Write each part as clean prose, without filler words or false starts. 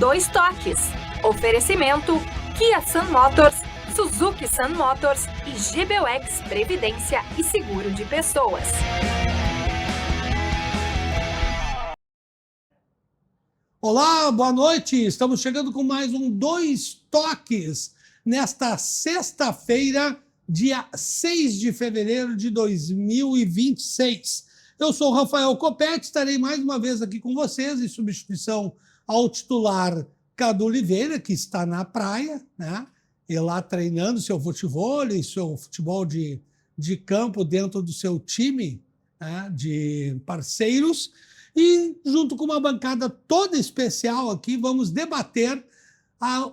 Dois Toques. Oferecimento Kia Sun Motors, Suzuki Sun Motors e GBUX Previdência e Seguro de Pessoas. Olá, boa noite. Estamos chegando com mais um Dois Toques nesta sexta-feira, dia 6 de fevereiro de 2026. Eu sou o Rafael Copete, estarei mais uma vez aqui com vocês em substituição ao titular Cadu Oliveira, que está na praia, né? E lá treinando seu futevôlei, seu futebol de campo dentro do seu time, né, de parceiros. E, junto com uma bancada toda especial aqui, vamos debater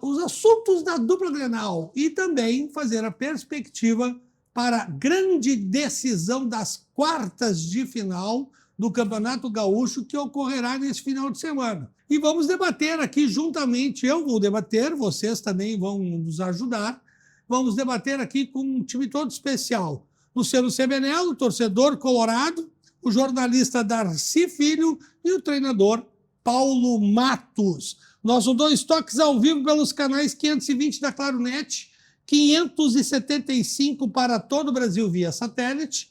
os assuntos da dupla Grenal e também fazer a perspectiva para a grande decisão das quartas de final do Campeonato Gaúcho que ocorrerá nesse final de semana. E vamos debater aqui juntamente, eu vou debater, vocês também vão nos ajudar, vamos debater aqui com um time todo especial. Luciano Sebenello, torcedor colorado, o jornalista Darcy Filho e o treinador Paulo Matos. Nosso Dois Toques ao vivo pelos canais 520 da Claronet, 575 para todo o Brasil via satélite.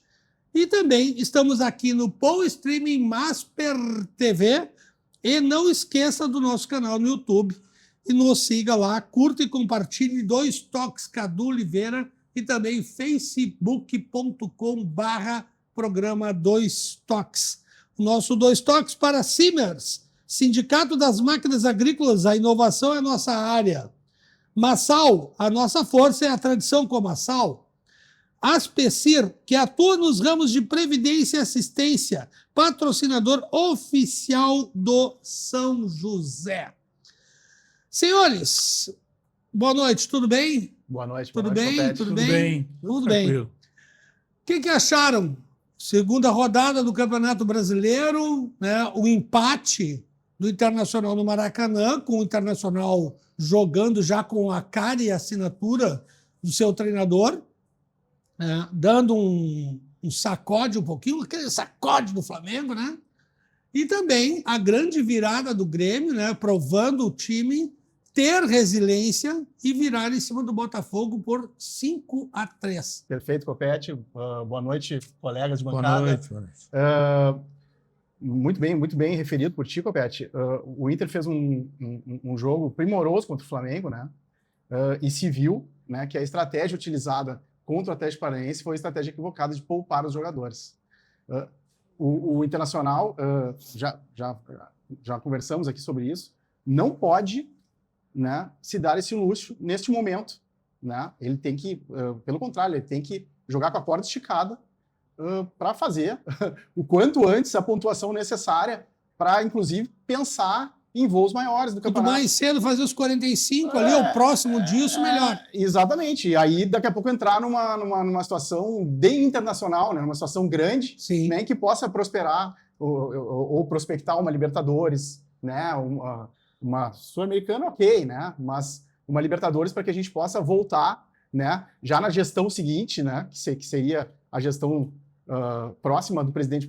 E também estamos aqui no Pou Streaming Masper TV. E não esqueça do nosso canal no YouTube. E nos siga lá, curta e compartilhe Dois Toques Cadu Oliveira e também facebook.com/programa Dois Toques. O nosso Dois Toques para Simers, Sindicato das Máquinas Agrícolas, a inovação é a nossa área. Massal, a nossa força é a tradição com Massal. Aspecir, que atua nos ramos de previdência e assistência, patrocinador oficial do São José. Senhores, boa noite, tudo bem? Boa noite. Tudo boa noite, bem? Copete. Tudo bem? Tudo bem. Tranquilo. O que acharam? Segunda rodada do Campeonato Brasileiro, né? O empate do Internacional no Maracanã, com o Internacional jogando já com a cara e a assinatura do seu treinador, né? Dando um sacode um pouquinho, aquele sacode do Flamengo, né? E também a grande virada do Grêmio, né? Provando o time ter resiliência e virar em cima do Botafogo por 5-3. Perfeito, Copete. Boa noite, colegas de Boa bancada. noite. Muito bem referido por ti, Copete. O Inter fez um jogo primoroso contra o Flamengo, né? E se viu, né, que a estratégia utilizada contra o Atlético Paranaense foi a estratégia equivocada de poupar os jogadores. O Internacional, já conversamos aqui sobre isso, não pode, né, se dar esse luxo neste momento, né? Ele tem que, pelo contrário, ele tem que jogar com a corda esticada para fazer o quanto antes a pontuação necessária para, inclusive, pensar em voos maiores do Quanto campeonato. mais cedo fazer os 45 ali, o próximo disso, melhor. Exatamente. E aí, daqui a pouco, entrar numa situação de internacional, né? Numa situação grande, Sim. né? Que possa prosperar ou prospectar uma Libertadores, né? Uma Sul-Americana, ok, né? Mas uma Libertadores para que a gente possa voltar, né? Já na gestão seguinte, né? Que seria a gestão próxima do presidente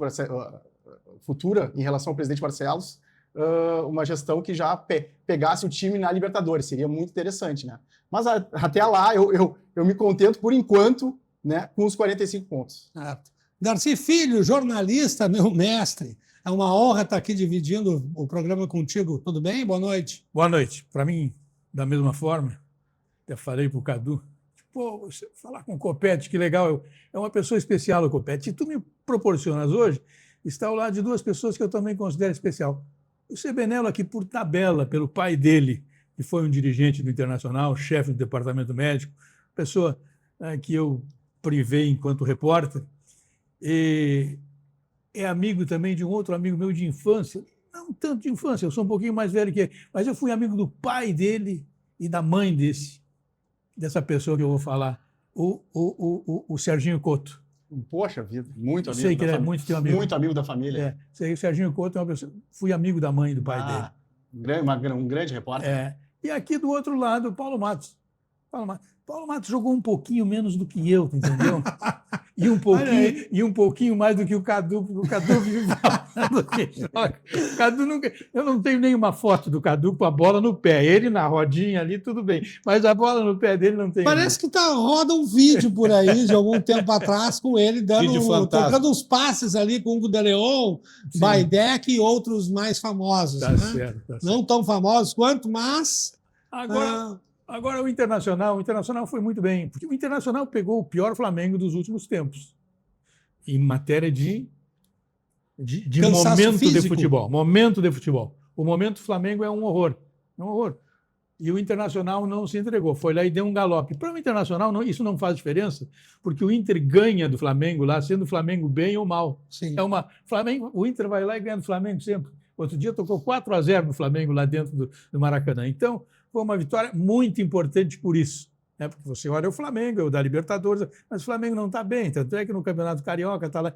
futura em relação ao presidente Barcelos, uma gestão que já pegasse o time na Libertadores. Seria muito interessante, né? Mas até lá eu me contento, por enquanto, né, com os 45 pontos. Darcy Filho, jornalista, meu mestre. É uma honra estar aqui dividindo o programa contigo. Tudo bem? Boa noite. Boa noite. Para mim, da mesma forma, até falei para o Cadu, pô, você falar com o Copete, que legal, é uma pessoa especial, o Copete. E tu me proporcionas hoje estar ao lado de duas pessoas que eu também considero especial. O Sebenello aqui, por tabela, pelo pai dele, que foi um dirigente do Internacional, chefe do departamento médico, pessoa que eu privei enquanto repórter, e é amigo também de um outro amigo meu de infância, não tanto de infância, eu sou um pouquinho mais velho que ele, mas eu fui amigo do pai dele e da mãe dessa pessoa que eu vou falar, o Serginho Couto. Poxa vida, muito amigo. Sei que ele é muito teu amigo. Muito amigo da família. Sei, o Serginho Couto é uma pessoa. Fui amigo da mãe e do pai dele. Um grande repórter. E aqui do outro lado, Paulo Matos. Paulo Matos jogou um pouquinho menos do que eu, entendeu? Olha E um pouquinho mais do que o Cadu, porque o Cadu vive falando que joga. O Cadu nunca. Eu não tenho nenhuma foto do Cadu com a bola no pé. Ele na rodinha ali, tudo bem. Mas a bola no pé dele não tem. Parece que roda um vídeo por aí de algum tempo atrás com ele Vídeo fantasma. trocando uns passes ali com o Hugo de Leon, Sim. Baidec e outros mais famosos. Tá né? certo, tá certo. Não tão famosos quanto, mas. Agora o Internacional foi muito bem, porque o Internacional pegou o pior Flamengo dos últimos tempos, em matéria de Cansaço momento de físico. futebol. Momento de futebol. O momento do Flamengo é um horror. É um horror. E o Internacional não se entregou, foi lá e deu um galope. Para o Internacional, isso não faz diferença, porque o Inter ganha do Flamengo lá, sendo o Flamengo bem ou mal. Sim. O Inter vai lá e ganha do Flamengo sempre. Outro dia tocou 4-0 no Flamengo lá dentro do Maracanã. Então, foi uma vitória muito importante por isso. Né? Porque você olha o Flamengo, é o da Libertadores, mas o Flamengo não está bem. Tanto é que no Campeonato Carioca está lá.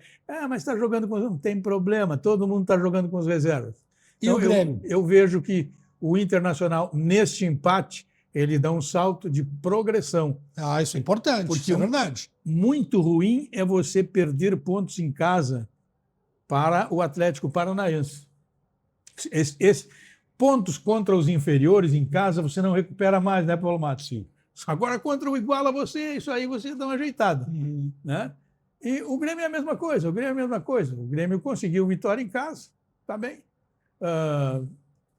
Mas está jogando com. Não tem problema, todo mundo está jogando com as reservas. E o Grêmio? Eu vejo que o Internacional, neste empate, ele dá um salto de progressão. Isso é importante, Porque isso é verdade. Muito ruim é você perder pontos em casa para o Atlético Paranaense. Pontos contra os inferiores em casa você não recupera mais, né, Paulo Matos? Sim. Agora, contra o igual a você, isso aí você dá uma ajeitada. Né? E o Grêmio é a mesma coisa. O Grêmio conseguiu vitória em casa, tá bem. O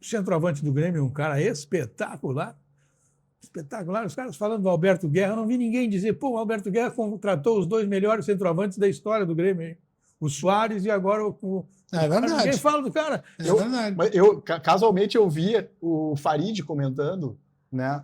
centroavante do Grêmio é um cara espetacular. Espetacular. Os caras falando do Alberto Guerra, eu não vi ninguém dizer, o Alberto Guerra contratou os 2 melhores centroavantes da história do Grêmio. Hein? O Soares e agora o... É verdade. Ninguém fala do cara. Verdade. Casualmente, eu via o Farid comentando, né,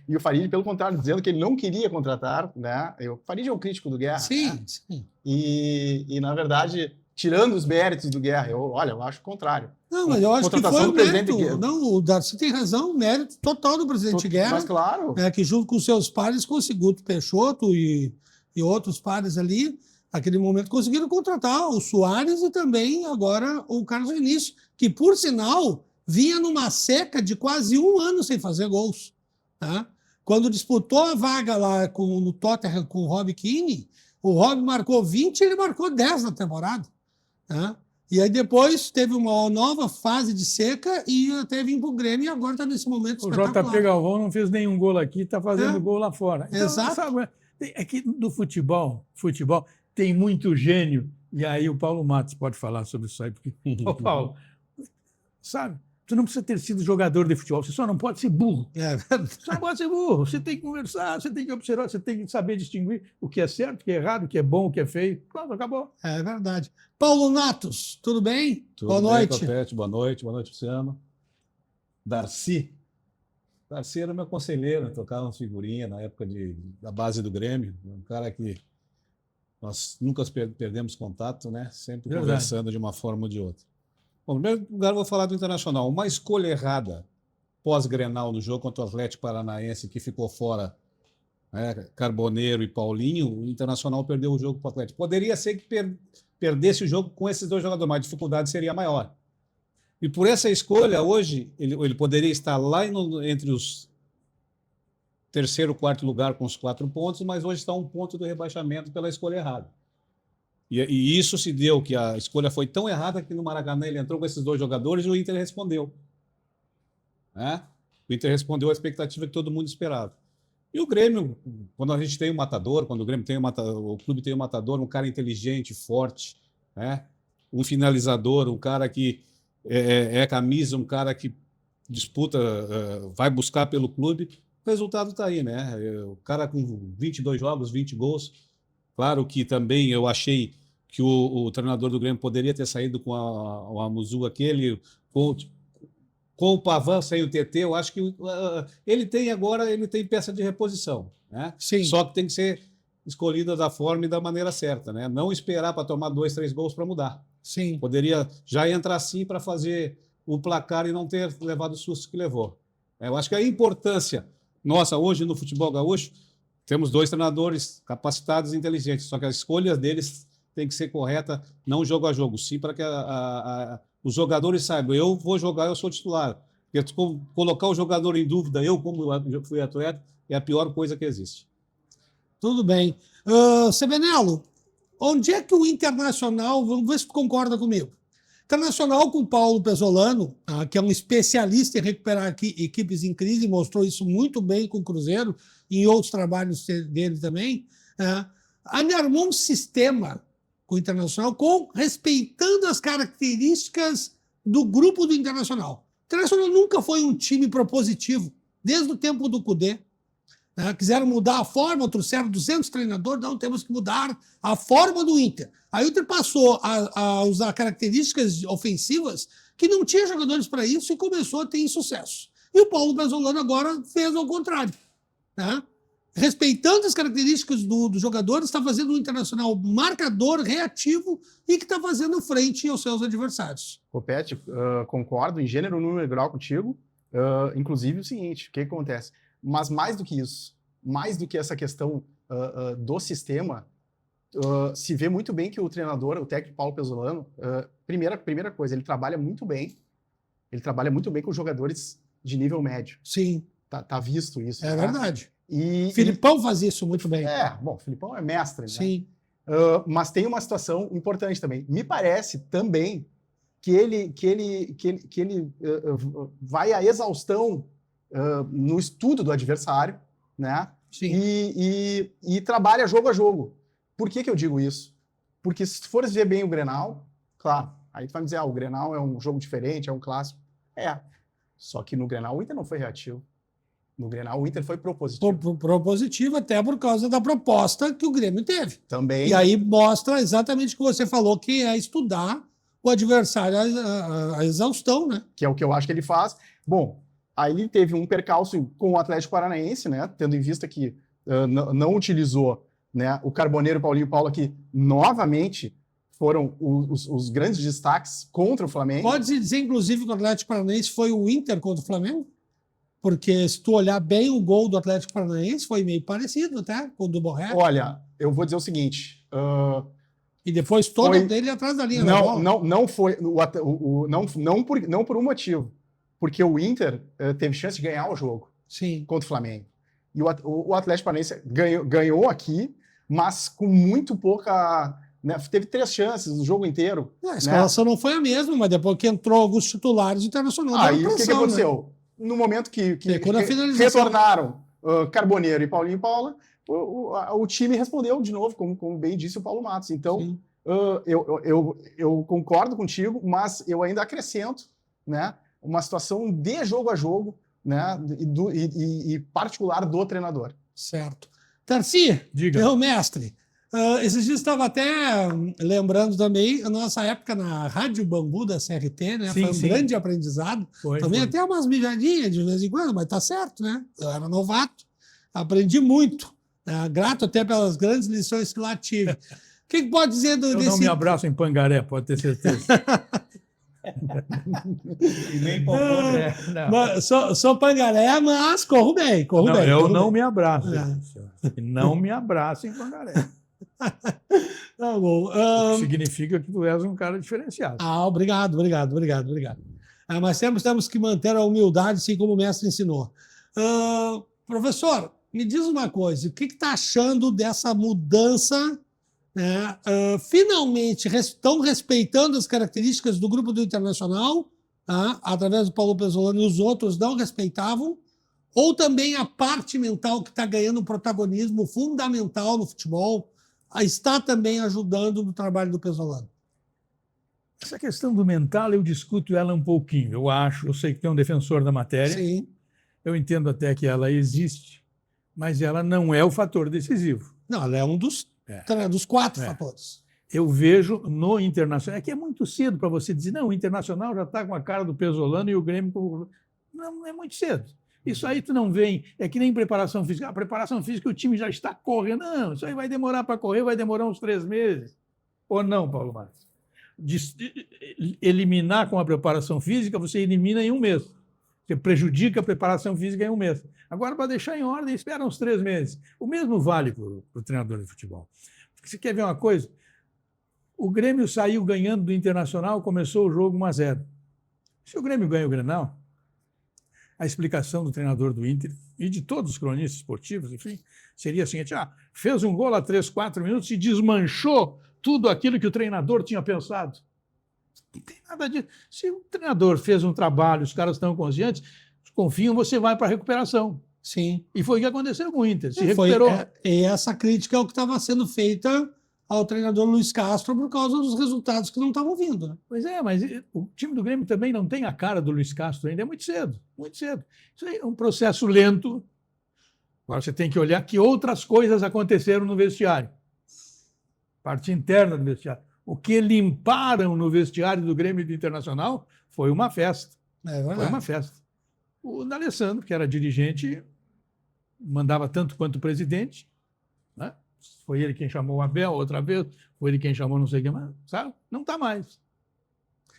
e o Farid, pelo contrário, dizendo que ele não queria contratar, né? O Farid é um crítico do Guerra. Sim, né? sim. E, na verdade, tirando os méritos do Guerra, eu acho o contrário. Não, mas eu acho que Contratação foi o do presidente mérito. Guerra. Não, o Darcy tem razão, o mérito total do presidente Guerra. Mas claro. Que junto com seus pares, com o Guto Peixoto e outros pares ali, naquele momento conseguiram contratar o Soares e também agora o Carlos Vinícius, que, por sinal, vinha numa seca de quase 1 ano sem fazer gols. Tá? Quando disputou a vaga lá no Tottenham com o Rob Keane, o Rob marcou 20 e ele marcou 10 na temporada. Tá? E aí depois teve uma nova fase de seca e até vir para o Grêmio e agora está nesse momento O espetacular. JP Galvão não fez nenhum gol aqui, está fazendo gol lá fora. Então, Exato. Sabe, é que no futebol tem muito gênio, e aí o Paulo Matos pode falar sobre isso aí, porque, Paulo, sabe, você não precisa ter sido jogador de futebol, você só não pode ser burro. Você não pode ser burro, você tem que conversar, você tem que observar, você tem que saber distinguir o que é certo, o que é errado, o que é bom, o que é feio. Pronto, acabou. É verdade. Paulo Natos, tudo bem? Tudo Boa bem, noite. Copete? Boa noite, Luciano. Darcy era meu conselheiro, tocava umas figurinhas na época da base do Grêmio, um cara que nós nunca perdemos contato, né? Sempre Verdade. Conversando de uma forma ou de outra. Bom, em primeiro lugar, eu vou falar do Internacional. Uma escolha errada pós-Grenal no jogo contra o Atlético Paranaense, que ficou fora, né, Carboneiro e Paulinho, o Internacional perdeu o jogo para o Atlético. Poderia ser que perdesse o jogo com esses 2 jogadores, mas a dificuldade seria maior. E por essa escolha, hoje, ele poderia estar lá entre os terceiro, quarto lugar com os 4 pontos, mas hoje está 1 ponto do rebaixamento pela escolha errada. E isso se deu, que a escolha foi tão errada que no Maracanã ele entrou com esses 2 jogadores e o Inter respondeu. Né? O Inter respondeu a expectativa que todo mundo esperava. E o Grêmio, quando a gente tem um matador, quando o Grêmio tem o clube tem um matador, um cara inteligente, forte, né? Um finalizador, um cara que é camisa, um cara que disputa, vai buscar pelo clube, o resultado está aí, né? O cara com 22 jogos, 20 gols. Claro que também eu achei que o treinador do Grêmio poderia ter saído com o Amuzu aquele, com o Pavan sem o TT. Eu acho que ele tem peça de reposição, né? Sim. Só que tem que ser escolhida da forma e da maneira certa, né? Não esperar para tomar 2, 3 gols para mudar. Sim. Poderia já entrar assim para fazer o placar e não ter levado o susto que levou. Eu acho que a importância nossa hoje no futebol gaúcho, temos 2 treinadores capacitados e inteligentes, só que a escolha deles tem que ser correta, não jogo a jogo, sim para que os jogadores saibam, eu vou jogar, eu sou titular. Porque colocar o jogador em dúvida, eu, como fui atleta, é a pior coisa que existe. Tudo bem. Sebenello, onde é que o Internacional, vamos ver se tu concorda comigo. Internacional com o Paulo Pesolano, que é um especialista em recuperar equipes em crise, mostrou isso muito bem com o Cruzeiro e em outros trabalhos dele também, armou um sistema com o Internacional respeitando as características do grupo do Internacional. O Internacional nunca foi um time propositivo, desde o tempo do Cudê. Quiseram mudar a forma, trouxeram 200 treinadores, não, temos que mudar a forma do Inter. Aí o Inter passou a usar características ofensivas que não tinha jogadores para isso e começou a ter insucesso. E o Paulo Pesolano agora fez ao contrário. Respeitando as características dos jogadores, está fazendo um Internacional marcador, reativo e que está fazendo frente aos seus adversários. Copete, concordo em gênero, número e grau contigo. Inclusive o seguinte, o que acontece? Mas mais do que isso, mais do que essa questão do sistema, se vê muito bem que o treinador, o técnico Paulo Pesolano, primeira coisa, ele trabalha muito bem com os jogadores de nível médio. Sim. Tá visto isso. É verdade. E Filipão faz isso muito bem. Bom, o Filipão é mestre, né? Sim. Mas tem uma situação importante também. Me parece também que ele vai à exaustão no estudo do adversário, né? Sim. E trabalha jogo a jogo. Por que eu digo isso? Porque se tu fores ver bem o Grenal, claro, aí tu vai me dizer, o Grenal é um jogo diferente, é um clássico. Só que no Grenal o Inter não foi reativo. No Grenal o Inter foi propositivo. Propositivo até por causa da proposta que o Grêmio teve. Também. E aí mostra exatamente o que você falou, que é estudar o adversário à exaustão, né? Que é o que eu acho que ele faz. Bom, aí ele teve um percalço com o Atlético Paranaense, né? Tendo em vista que não utilizou, né, o Carboneiro e o Paulinho Paula, que novamente foram os grandes destaques contra o Flamengo. Pode-se dizer, inclusive, que o Atlético Paranaense foi o Inter contra o Flamengo? Porque se tu olhar bem o gol do Atlético Paranaense, foi meio parecido até com o do Borré. Olha, eu vou dizer o seguinte... E depois todo dele atrás da linha da bola. Não foi... Não por um motivo. Porque o Inter teve chance de ganhar o jogo. Sim. Contra o Flamengo. E o Atlético Paranaense ganhou aqui, mas com muito pouca... Né, teve 3 chances no jogo inteiro. A escalação não foi a mesma, mas depois que entrou alguns titulares, o Internacional deu Aí pressão, o que aconteceu? Né? No momento que finalização. retornaram Carboneiro e Paulinho Paula, o time respondeu de novo, como bem disse o Paulo Matos. Então, eu concordo contigo, mas eu ainda acrescento, né, uma situação de jogo a jogo, né, e particular do treinador. Certo. Tarci, meu mestre, esses dias estava até lembrando também a nossa época na Rádio Bambu da CRT, né? Foi um grande aprendizado. Também até umas mijadinhas de vez em quando, mas tá certo, né? Eu era novato, aprendi muito. Grato até pelas grandes lições que lá tive. O que pode dizer Eu não me abraço em Pangaré, pode ter certeza. E nem Palmeiras. Sou Pangaré, mas corro bem. Eu não me abraço. Não me abraço em Pangaré. Tá bom. Significa que tu és um cara diferenciado. Obrigado. Mas sempre temos que manter a humildade, assim como o mestre ensinou. Professor, me diz uma coisa, o que está achando dessa mudança? Né? Finalmente estão respeitando as características do grupo do Internacional, através do Paulo Pesolano, e os outros não respeitavam? Ou também a parte mental que está ganhando um protagonismo fundamental no futebol está também ajudando no trabalho do Pesolano? Essa questão do mental, eu discuto ela um pouquinho. Eu sei que tem um defensor da matéria. Sim. Eu entendo até que ela existe, mas ela não é o fator decisivo. Não, ela é um dos 4 fatores. Eu vejo no Internacional, é que é muito cedo para você dizer, não, o Internacional já está com a cara do Pesolano e o Grêmio... Não, é muito cedo. Isso aí tu não vem, é que nem preparação física. A preparação física, o time já está correndo. Não, isso aí vai demorar para correr, vai demorar uns 3 meses. Ou não, Paulo Matos? Eliminar com a preparação física, você elimina em 1 mês. Você prejudica a preparação física em 1 mês. Agora, para deixar em ordem, espera uns 3 meses. O mesmo vale para o treinador de futebol. Você quer ver uma coisa? O Grêmio saiu ganhando do Internacional, começou o jogo 1-0. Se o Grêmio ganha o Grenal, a explicação do treinador do Inter e de todos os cronistas esportivos, enfim, seria a seguinte: fez um gol a 3, 4 minutos e desmanchou tudo aquilo que o treinador tinha pensado. Não tem nada disso. Se o treinador fez um trabalho, os caras estão conscientes, confiam, você vai para a recuperação. Sim. E foi o que aconteceu com o Inter. Se recuperou. E essa crítica é o que estava sendo feita ao treinador Luiz Castro por causa dos resultados que não estavam vindo. Né? Pois é, mas o time do Grêmio também não tem a cara do Luiz Castro ainda. É muito cedo, muito cedo. Isso aí é um processo lento. Agora você tem que olhar que outras coisas aconteceram no vestiário. Parte interna do vestiário. O que limparam no vestiário do Grêmio e do Internacional foi uma festa. Foi uma festa. O D'Alessandro, que era dirigente, mandava tanto quanto o presidente, né? Foi ele quem chamou o Abel outra vez, foi ele quem chamou não sei quem mais, sabe? Não está mais.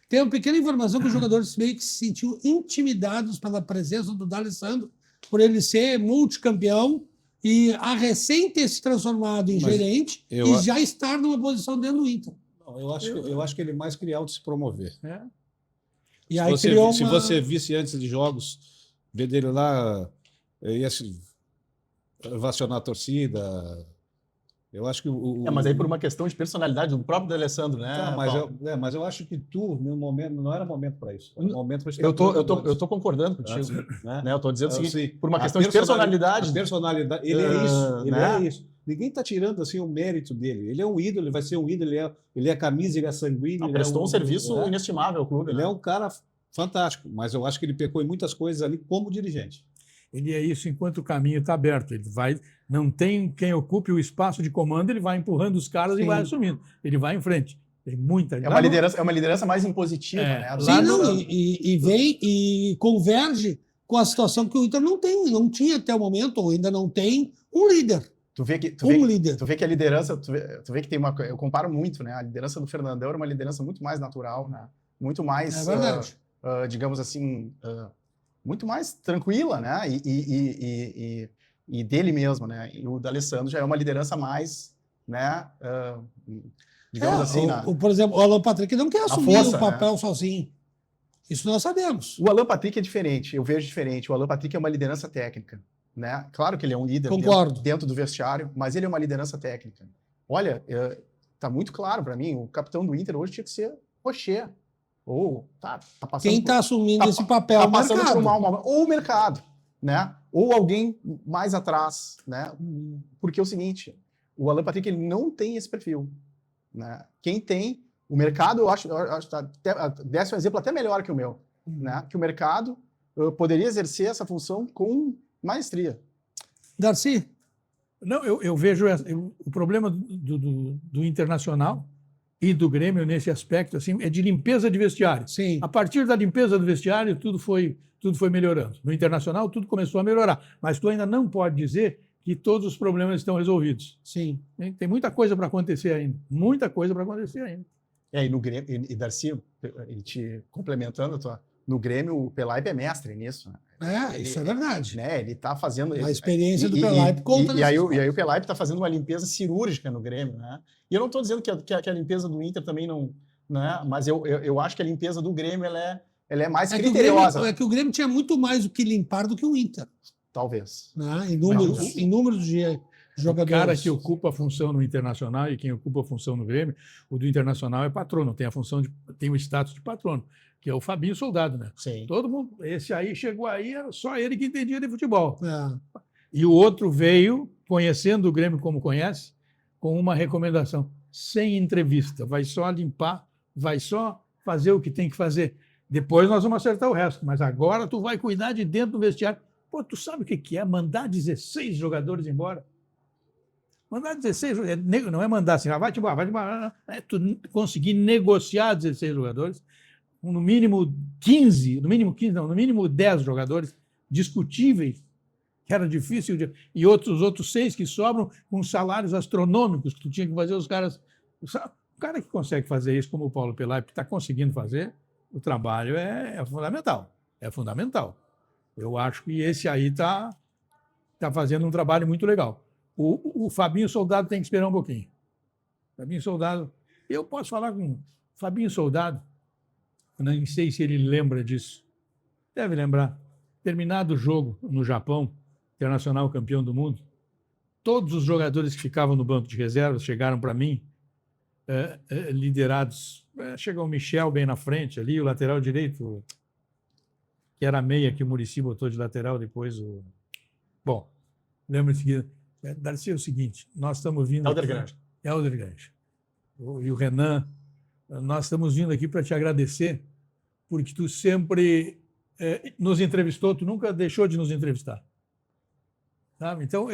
Tem uma pequena informação que os jogadores meio que se sentiam intimidados pela presença do D'Alessandro, por ele ser multicampeão e a recém ter se transformado em gerente e já estar numa posição dentro do Inter. Não, eu acho que ele mais queria auto se promover. E aí se você visse antes de jogos, ver dele lá, ia se ovacionar a torcida. Eu acho que mas aí por uma questão de personalidade do próprio D'Alessandro, né? Mas eu acho que no momento, não era momento para isso. Era momento para eu tô concordando contigo. Né? Eu estou dizendo o seguinte, por uma questão de personalidade. Personalidade, ele é isso. Ele é isso. Ninguém está tirando assim, o mérito dele. Ele é um ídolo, ele vai ser um ídolo, ele é camisa, ele é sanguíneo. Prestou um serviço inestimável ao clube. Ele é um cara fantástico, mas eu acho que ele pecou em muitas coisas ali como dirigente. Ele é isso enquanto o caminho está aberto. Ele vai, não tem quem ocupe o espaço de comando, ele vai empurrando os caras e vai assumindo. Ele vai em frente. Tem muita. É uma liderança mais impositiva, né? E vem e converge com a situação que o Inter não tinha até o momento, ou ainda não tem, um líder. Tu vê que a liderança, tu vê que tem uma. Eu comparo muito, né? A liderança do Fernandão era uma liderança muito mais natural, né? Muito mais, digamos assim, muito mais tranquila, né? E dele mesmo, né? E o D'Alessandro já é uma liderança mais, né? Digamos assim, por exemplo, o Alan Patrick não quer assumir o papel sozinho. Isso nós sabemos. O Alan Patrick é diferente, eu vejo diferente. O Alan Patrick é uma liderança técnica, né? Claro que ele é um líder dentro do vestiário, mas ele é uma liderança técnica. Olha, tá muito claro para mim, o capitão do Inter hoje tinha que ser Rocher. Ou passando quem está assumindo esse papel é o mercado. Ou o mercado, né? Ou alguém mais atrás, né? Porque é o seguinte, o Alan Patrick ele não tem esse perfil, né? Quem tem, o mercado, eu acho desse um exemplo até melhor que o meu, né? Que o mercado poderia exercer essa função com maestria. Darcy? Não, eu vejo o problema do Internacional e do Grêmio nesse aspecto assim, é de limpeza de vestiário. Sim. A partir da limpeza do vestiário, tudo foi melhorando. No Internacional, tudo começou a melhorar. Mas tu ainda não pode dizer que todos os problemas estão resolvidos. Sim. Tem muita coisa para acontecer ainda. Muita coisa para acontecer ainda. E no Grêmio, e Darcy, te complementando, no Grêmio, o Pelaipe é mestre nisso. Né? Isso é verdade. Né? Ele está fazendo... A experiência do Pelaipe conta. E aí o Pelaipe está fazendo uma limpeza cirúrgica no Grêmio. Né? E eu não estou dizendo que a limpeza do Inter também não... Né? Mas eu acho que a limpeza do Grêmio ela é mais criteriosa. Que o Grêmio tinha muito mais o que limpar do que o Inter. Talvez. Né? Em números de jogadores. O cara que ocupa a função no Internacional e quem ocupa a função no Grêmio, o do Internacional é patrono, tem o status de patrono, que é o Fabinho Soldado, né? Sim. Todo mundo, esse aí chegou aí, era só ele que entendia de futebol. E o outro veio, conhecendo o Grêmio como conhece, com uma recomendação, sem entrevista, vai só limpar, vai só fazer o que tem que fazer. Depois nós vamos acertar o resto, mas agora tu vai cuidar de dentro do vestiário. Pô, tu sabe o que é mandar 16 jogadores embora? Mandar 16 jogadores, não é mandar assim, vai-te embora, vai-te embora. É tu conseguir negociar 16 jogadores, no mínimo 15, no mínimo 10 jogadores discutíveis, que era difícil, e os outros 6 que sobram com salários astronômicos, que tu tinha que fazer os caras... O cara que consegue fazer isso, como o Paulo Pelaipe está conseguindo fazer, o trabalho é fundamental. É fundamental. Eu acho que esse aí está fazendo um trabalho muito legal. O Fabinho Soldado tem que esperar um pouquinho. Fabinho Soldado... Eu posso falar com o Fabinho Soldado, eu não sei se ele lembra disso. Deve lembrar. terminado o jogo no Japão, Internacional campeão do mundo, todos os jogadores que ficavam no banco de reservas chegaram para mim, liderados. Chegou o Michel bem na frente ali, o lateral direito, que era a meia que o Muricy botou de lateral depois. Bom, lembra-se, Darcy, é o seguinte, nós estamos vindo... Helder Grange. Helder Grange. E o Renan, nós estamos vindo aqui para te agradecer, porque tu sempre nos entrevistou, tu nunca deixou de nos entrevistar. Sabe? Então,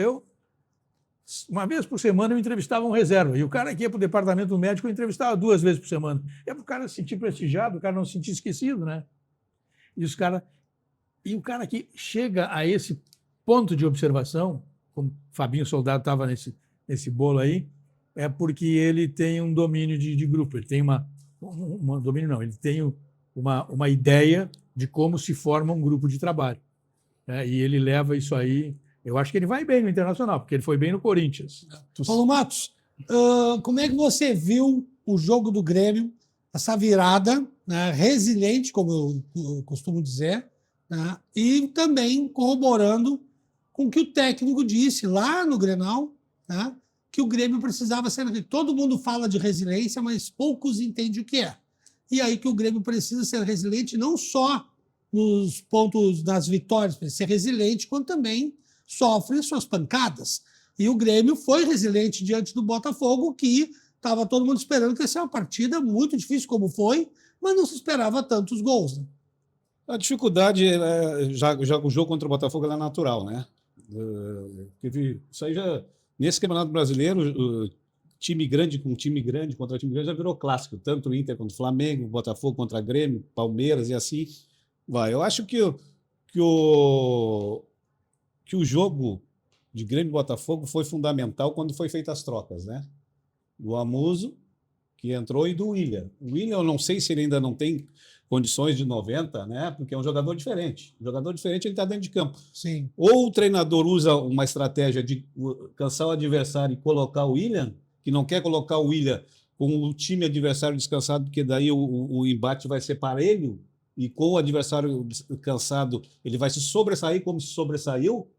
uma vez por semana, eu entrevistava um reserva, e o cara que ia para o departamento médico, eu entrevistava 2 vezes por semana. É para o cara se sentir prestigiado, o cara não se sentir esquecido, né? E o cara que chega a esse ponto de observação, como Fabinho Soldado estava nesse bolo aí, é porque ele tem um domínio de grupo, ele tem domínio não, ele tem uma ideia de como se forma um grupo de trabalho, né? E ele leva isso aí. Eu acho que ele vai bem no Internacional, porque ele foi bem no Corinthians. Paulo Matos, como é que você viu o jogo do Grêmio, essa virada, né, resiliente, como eu costumo dizer, né, e também corroborando com o que o técnico disse lá no Grenal, né, que o Grêmio precisava ser... Todo mundo fala de resiliência, mas poucos entendem o que é. E aí que o Grêmio precisa ser resiliente não só nos pontos das vitórias, precisa ser resiliente, quanto também sofre suas pancadas. E o Grêmio foi resiliente diante do Botafogo, que estava todo mundo esperando que ia ser uma partida muito difícil, como foi, mas não se esperava tantos gols. Né? A dificuldade, já o jogo contra o Botafogo é natural, né? Isso aí já, nesse Campeonato Brasileiro, time grande com time grande contra time grande já virou clássico, tanto o Inter contra o Flamengo, o Botafogo contra o Grêmio, Palmeiras e assim vai. Eu acho que o jogo de Grêmio e Botafogo foi fundamental quando foi feitas as trocas, né? Do Amuso, que entrou, e do William. O William, eu não sei se ele ainda não tem condições de 90, né? Porque é um jogador diferente. Um jogador diferente, ele está dentro de campo. Sim. Ou o treinador usa uma estratégia de cansar o adversário e colocar o William, que não quer colocar o William com o time adversário descansado, porque daí o embate vai ser parelho, e com o adversário cansado, ele vai se sobressair como se sobressaiu,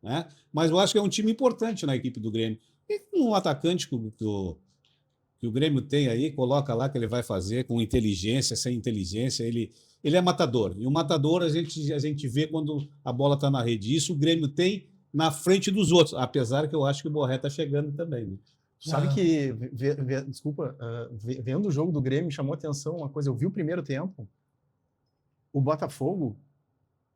né? Mas eu acho que é um time importante na equipe do Grêmio. E um atacante que o Grêmio tem aí, coloca lá que ele vai fazer com inteligência, sem inteligência, ele é matador. E o matador a gente vê quando a bola está na rede. Isso o Grêmio tem na frente dos outros, apesar que eu acho que o Borré está chegando também. Né? Sabe que, vendo o jogo do Grêmio, me chamou a atenção uma coisa. Eu vi o primeiro tempo, o Botafogo,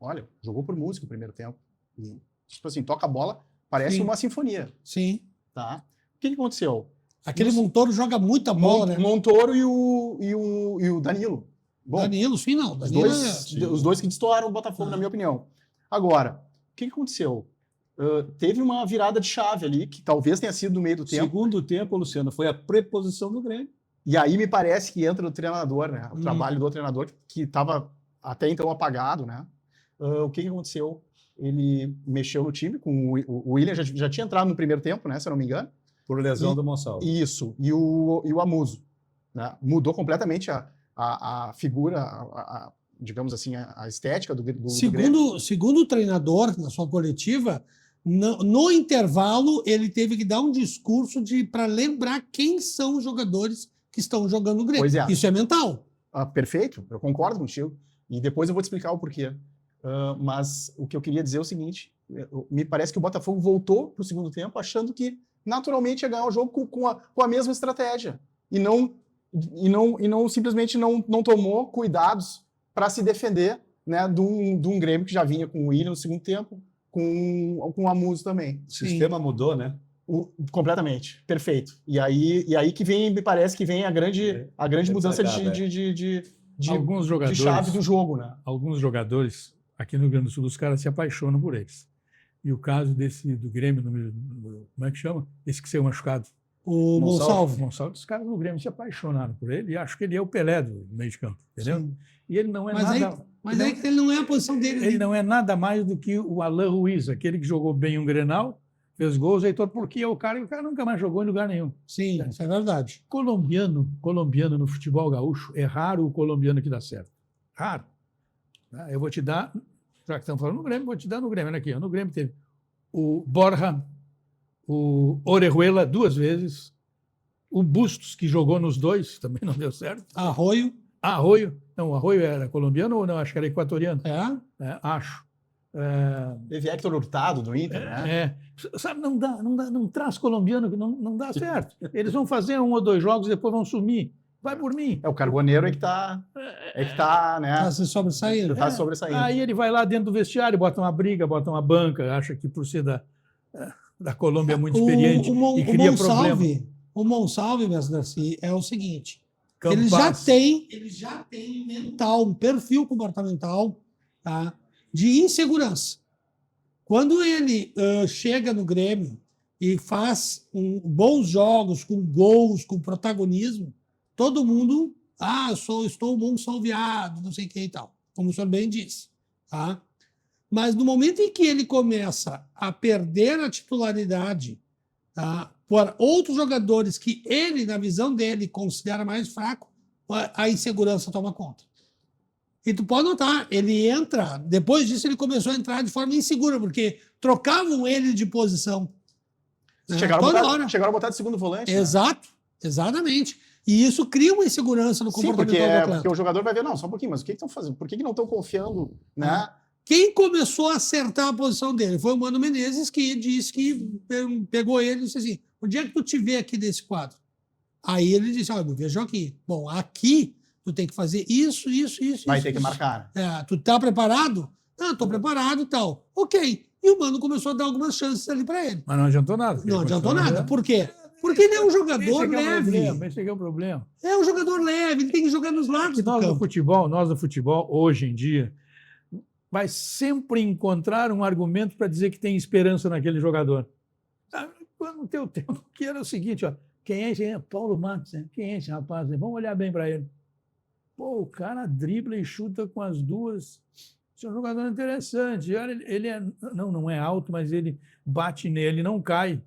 olha, jogou por música o primeiro tempo. E, tipo assim, toca a bola, parece uma sinfonia. Sim. Tá? O que aconteceu? Aquele Montoro joga muita bola, né? Montoro e o Danilo. Bom, Danilo, sim, não. Danilo os dois que destoraram o Botafogo, na minha opinião. Agora, o que aconteceu? Teve uma virada de chave ali, que talvez tenha sido no meio do tempo. Segundo tempo, Luciano, foi a preposição do Grêmio. E aí me parece que entra o treinador, né? O trabalho do treinador, que estava até então apagado, né? O que aconteceu? Ele mexeu no time, com o William já tinha entrado no primeiro tempo, né? Se eu não me engano. Por lesão do Monsalvo. Isso. E o Amuso. Né? Mudou completamente a figura, digamos assim, a estética do Grêmio. Segundo o treinador, na sua coletiva, no intervalo, ele teve que dar um discurso para lembrar quem são os jogadores que estão jogando no Grêmio. Pois é. Isso é mental. Perfeito, eu concordo contigo. E depois eu vou te explicar o porquê. Mas o que eu queria dizer é o seguinte, me parece que o Botafogo voltou para o segundo tempo achando que naturalmente ia ganhar o jogo com a mesma estratégia. E não simplesmente não tomou cuidados para se defender, né, de um Grêmio que já vinha com o William no segundo tempo, com o Amuso também. O sistema mudou, né? Completamente, perfeito. E aí que vem, me parece que vem a grande mudança de chave do jogo, né? Alguns jogadores aqui no Rio Grande do Sul, os caras se apaixonam por eles. E o caso do Grêmio, como é que chama? Esse que saiu machucado. O Monsalvo. Os caras no Grêmio se apaixonaram por ele e acham que ele é o Pelé do meio de campo, entendeu? Sim. E ele não é Mas aí ele não é a posição dele. Ele não é nada mais do que o Alain Ruiz, aquele que jogou bem um Grenal, fez gols, aí todo porque é o cara nunca mais jogou em lugar nenhum. Sim, isso é verdade. Colombiano no futebol gaúcho, é raro o colombiano que dá certo. Raro. Eu vou te dar Já que estamos falando no Grêmio, vou te dar no Grêmio. Olha aqui, ó, no Grêmio teve o Borja, o Orejuela 2 vezes, o Bustos, que jogou nos 2, também não deu certo. Arroio. Arroio, não, o Arroio era colombiano ou não? Acho que era equatoriano. Acho. Teve Héctor Hurtado do Inter, né? Sabe, não traz colombiano que não dá certo. Eles vão fazer 1 ou 2 jogos e depois vão sumir. Vai por mim. O Carboneiro é que tá, né? Tá se sobressaindo. Tá sobressaindo. Aí ele vai lá dentro do vestiário, bota uma briga, bota uma banca, acha que por ser da Colômbia é muito experiente e cria problema. O Monsalve, mestre Darcy, é o seguinte, ele já tem um perfil comportamental, tá, de insegurança. Quando ele chega no Grêmio e faz bons jogos, com gols, com protagonismo, todo mundo, estou monsalveado, não sei o que e tal, como o senhor bem disse. Tá? Mas no momento em que ele começa a perder a titularidade, tá, por outros jogadores que ele, na visão dele, considera mais fraco, a insegurança toma conta. E tu pode notar, ele entra, depois disso ele começou a entrar de forma insegura, porque trocavam ele de posição. Chegaram a botar de segundo volante. Exato, exatamente. E isso cria uma insegurança no comportamento do atleta. Porque o jogador vai ver, não, só um pouquinho, mas o que estão fazendo? Por que não estão confiando, né? Quem começou a acertar a posição dele foi o Mano Menezes, que disse que pegou ele e disse assim, onde é que tu te vê aqui desse quadro? Aí ele disse, olha, eu vejo aqui. Bom, aqui tu tem que fazer isso. Vai ter que marcar. Tu tá preparado? Estou preparado e tal. Ok. E o Mano começou a dar algumas chances ali para ele. Mas não adiantou nada. Não adiantou nada. Por quê? Porque ele é um jogador leve. Esse aqui é o problema. É um jogador leve, ele tem que jogar nos lados do campo. Nós do futebol, hoje em dia, vai sempre encontrar um argumento para dizer que tem esperança naquele jogador. No teu tempo, que era o seguinte, ó, quem é esse? Paulo Matos, né? Quem é esse rapaz? Vamos olhar bem para ele. Pô, o cara dribla e chuta com as duas. Esse é um jogador interessante. Ele não é alto, mas ele bate nele, não cai.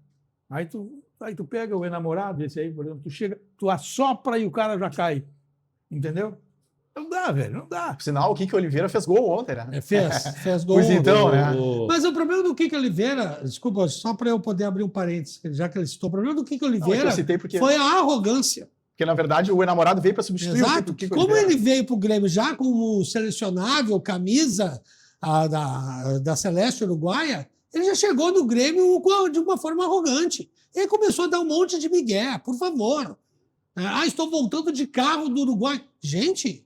Aí tu pega o enamorado, esse aí, por exemplo, tu assopra e o cara já cai. Entendeu? Não dá, velho, não dá. Por sinal, o Kiko Oliveira fez gol ontem, né? Fez gol. Pois então, né? Mas o problema do Kiko Oliveira, desculpa, só para eu poder abrir um parênteses, já que ele citou, o problema do Kiko Oliveira foi a arrogância. Porque, na verdade, o enamorado veio para substituir o Kiko Como Oliveira. ele veio para o Grêmio já como selecionável, camisa da Celeste Uruguaia, ele já chegou no Grêmio de uma forma arrogante. Ele começou a dar um monte de migué, por favor. Estou voltando de carro do Uruguai. Gente...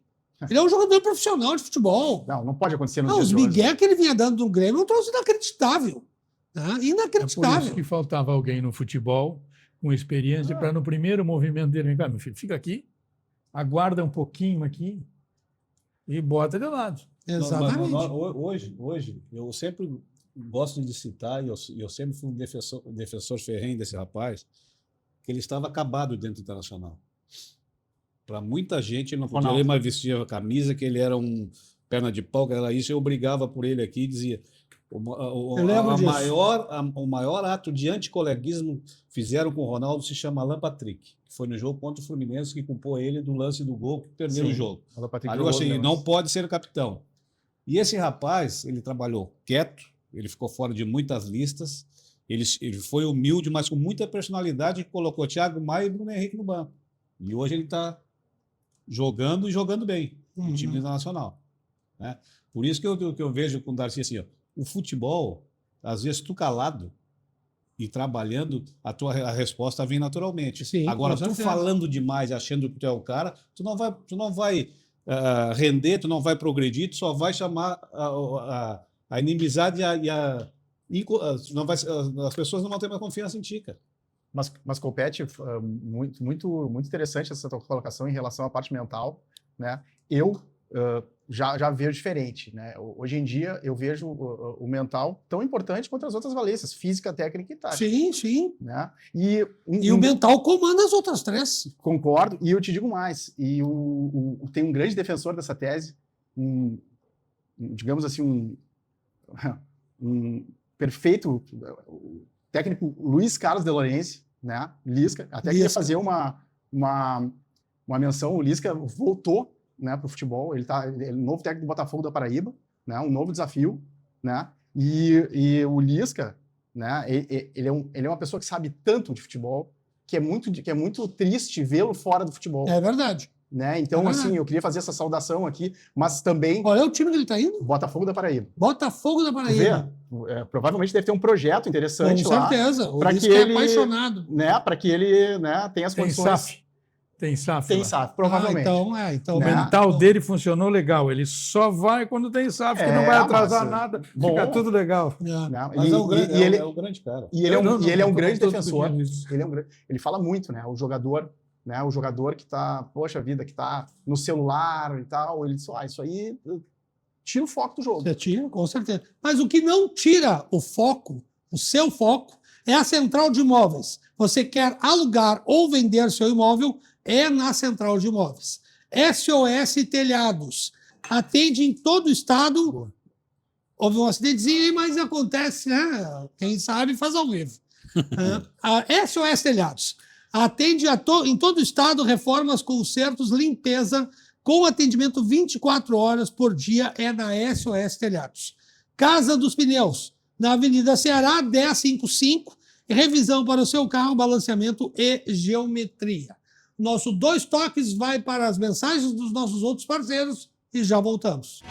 Ele é um jogador profissional de futebol. Não pode acontecer no dia de hoje. Os migué que ele vinha dando no Grêmio é um troço inacreditável. Inacreditável. É por isso que faltava alguém no futebol com experiência para no primeiro movimento dele, vem cá, meu filho, fica aqui, aguarda um pouquinho aqui e bota de lado. Exatamente. Hoje, eu sempre gosto de citar, e eu sempre fui um defensor ferrenho desse rapaz, que ele estava acabado dentro do Internacional. Para muita gente, ele não podia mais vestir a camisa, que ele era um perna de pau, que era isso. Eu brigava por ele aqui e dizia... O maior ato de anticoleguismo fizeram com o Ronaldo se chama Alan Patrick, que foi no jogo contra o Fluminense, que culpou ele do lance do gol que perdeu o jogo. Ali eu achei, não pode ser o capitão. E esse rapaz, ele trabalhou quieto, ele ficou fora de muitas listas, ele foi humilde, mas com muita personalidade, que colocou Thiago Maia e Bruno Henrique no banco. E hoje ele está jogando e jogando bem no time internacional. Né? Por isso que eu vejo com o Darcy assim, ó, o futebol, às vezes tu calado e trabalhando, a resposta vem naturalmente. Sim, agora, tu falando demais, achando que tu é o cara, tu não vai render, tu não vai progredir, tu só vai chamar a inimizade as pessoas não vão ter mais confiança em ti, cara. Mas Copete, muito interessante essa tua colocação em relação à parte mental, né? Eu já vejo diferente, né? Hoje em dia eu vejo o mental tão importante quanto as outras valências, física, técnica e tática. Sim. Né? E o mental comanda as outras três. Concordo, e eu te digo mais, tem um grande defensor dessa tese, digamos assim, um perfeito técnico Luiz Carlos de Lourenço, né? Lisca, até queria fazer uma menção, o Lisca voltou, né, para o futebol, ele é novo técnico do Botafogo da Paraíba, né? Um novo desafio, né? E o Lisca, né? Ele é uma pessoa que sabe tanto de futebol que é muito triste vê-lo fora do futebol. É verdade. Né? Então, assim, eu queria fazer essa saudação aqui, mas também... Qual é o time que ele está indo? Botafogo da Paraíba. Botafogo da Paraíba. Provavelmente deve ter um projeto interessante Com lá. certeza. O Pra Lisca que é ele, apaixonado. né, para que ele, né, tenha as condições... Tem SAF. Tem lá. SAF, provavelmente. Então, O Né? mental dele funcionou legal. Ele só vai quando tem SAF, que não vai atrasar nada. Bom. Fica tudo legal. Né? Mas é o grande cara. E ele é um grande tô defensor. pedindo isso. Ele fala muito, né? O jogador que tá, poxa vida, que tá no celular e tal, ele diz, isso aí tira o foco do jogo. Você tira, com certeza. Mas o que não tira o foco, o seu foco, é a Central de Imóveis. Você quer alugar ou vender seu imóvel, é na Central de Imóveis. SOS Telhados. Atende em todo o estado. Houve um acidentezinho aí, mas acontece, né? Quem sabe faz ao vivo. A SOS Telhados. Atende em todo o estado, reformas, consertos, limpeza, com atendimento 24 horas por dia, é na SOS Telhados. Casa dos Pneus, na Avenida Ceará, 1055, revisão para o seu carro, balanceamento e geometria. Nosso 2 Toques vai para as mensagens dos nossos outros parceiros e já voltamos.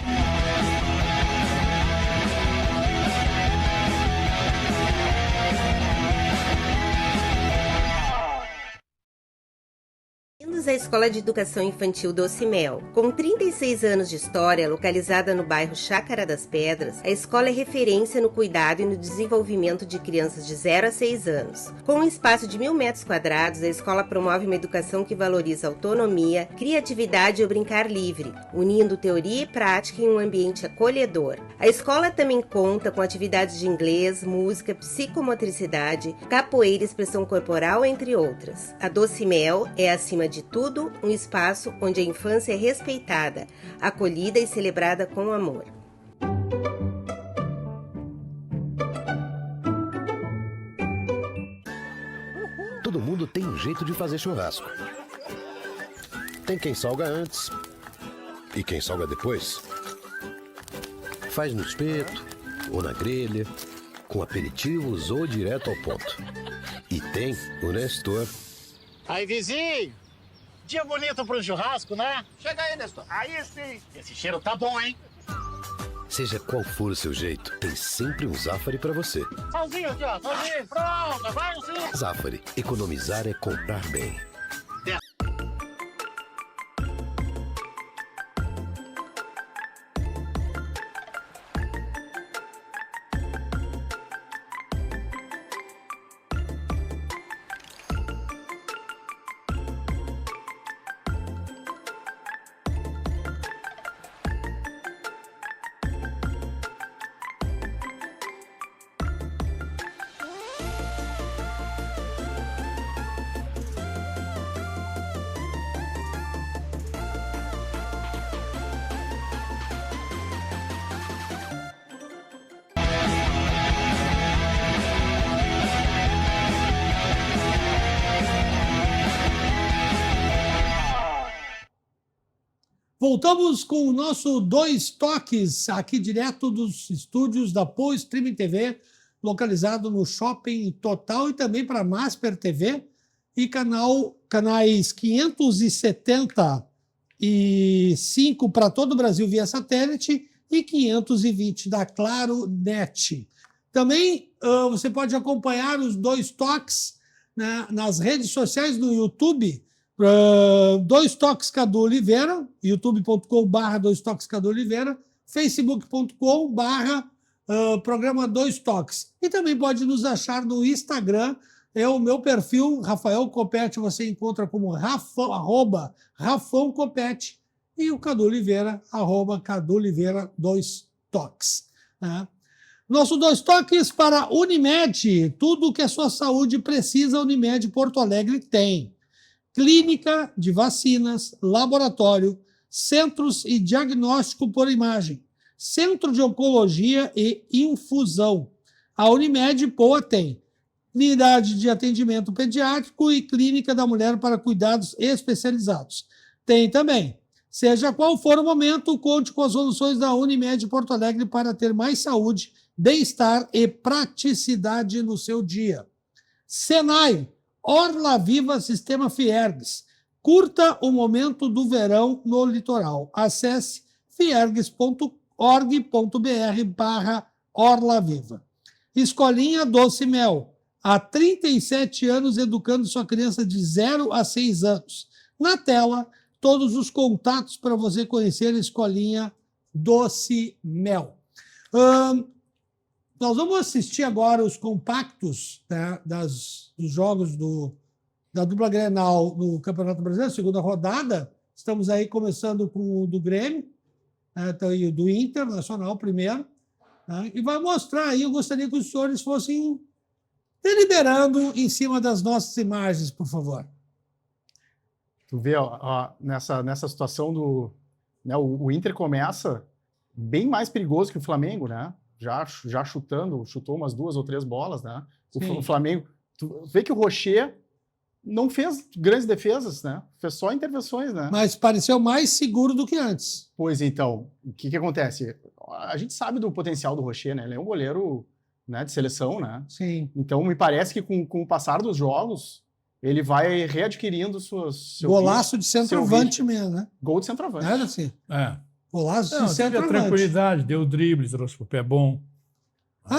Bem-vindos à Escola de Educação Infantil Docimel. Com 36 anos de história, localizada no bairro Chácara das Pedras, a escola é referência no cuidado e no desenvolvimento de crianças de 0 a 6 anos. Com um espaço de 1.000 metros quadrados, a escola promove uma educação que valoriza autonomia, criatividade e o brincar livre, unindo teoria e prática em um ambiente acolhedor. A escola também conta com atividades de inglês, música, psicomotricidade, capoeira e expressão corporal, entre outras. A Docimel é, acima de tudo, um espaço onde a infância é respeitada, acolhida e celebrada com amor. Todo mundo tem um jeito de fazer churrasco. Tem quem salga antes e quem salga depois. Faz no espeto ou na grelha, com aperitivos ou direto ao ponto. E tem o Nestor. Aí, vizinho! Dia bonito pro churrasco, né? Chega aí, Nestor. Aí sim. Esse cheiro tá bom, hein? Seja qual for o seu jeito, tem sempre um Zafari pra você. Salzinho aqui, ó. Salzinho. Pronto. Vai sim. Zafari. Economizar é comprar bem. Voltamos com o nosso 2 Toques, aqui direto dos estúdios da Pô Streaming TV, localizado no Shopping Total e também para Masper TV e canais 575 para todo o Brasil via satélite e 520 da Claro Net. Também você pode acompanhar os 2 Toques, né, nas redes sociais no YouTube, 2 Toques Cadu Oliveira, youtube.com/2 Toques Cadu Oliveira, facebook.com/programa 2 Toques. E também pode nos achar no Instagram, é o meu perfil, Rafael Copete, você encontra como @Rafão Copete, e o Cadu Oliveira, @Cadu Oliveira 2 Toques. Né? Nosso 2 Toques para Unimed, tudo que a sua saúde precisa, a Unimed Porto Alegre tem. Clínica de vacinas, laboratório, centros e diagnóstico por imagem, centro de oncologia e infusão. A Unimed Poa tem unidade de atendimento pediátrico e clínica da mulher para cuidados especializados. Tem também Seja qual for o momento, conte com as soluções da Unimed Porto Alegre para ter mais saúde, bem-estar e praticidade no seu dia. Senai, Orla Viva Sistema Fiergues. Curta o momento do verão no litoral. Acesse fiergues.org.br/Orla Viva. Escolinha Doce Mel. Há 37 anos educando sua criança de 0 a 6 anos. Na tela, todos os contatos para você conhecer a Escolinha Doce Mel. Nós vamos assistir agora os compactos, né, dos jogos da dupla Grenal no Campeonato Brasileiro, segunda rodada. Estamos aí começando com o do Grêmio, né, e o do Internacional primeiro. Né, e vai mostrar aí, eu gostaria que os senhores fossem deliberando em cima das nossas imagens, por favor. Tu vê, ó, nessa situação do... Né, o Inter começa bem mais perigoso que o Flamengo, né? Já chutou umas 2 ou 3 bolas, né? O Flamengo... Tu vê que o Rocher não fez grandes defesas, né? Fez só intervenções, né? Mas pareceu mais seguro do que antes. Pois então, o que acontece? A gente sabe do potencial do Rocher, né? Ele é um goleiro, né, de seleção, né? Sim. Então, me parece que com o passar dos jogos, ele vai readquirindo seu Golaço ritmo, de centroavante mesmo, né? Gol de centroavante. Era assim. Golaço Não, de teve a centroavante. tranquilidade, deu drible, trouxe pro pé bom.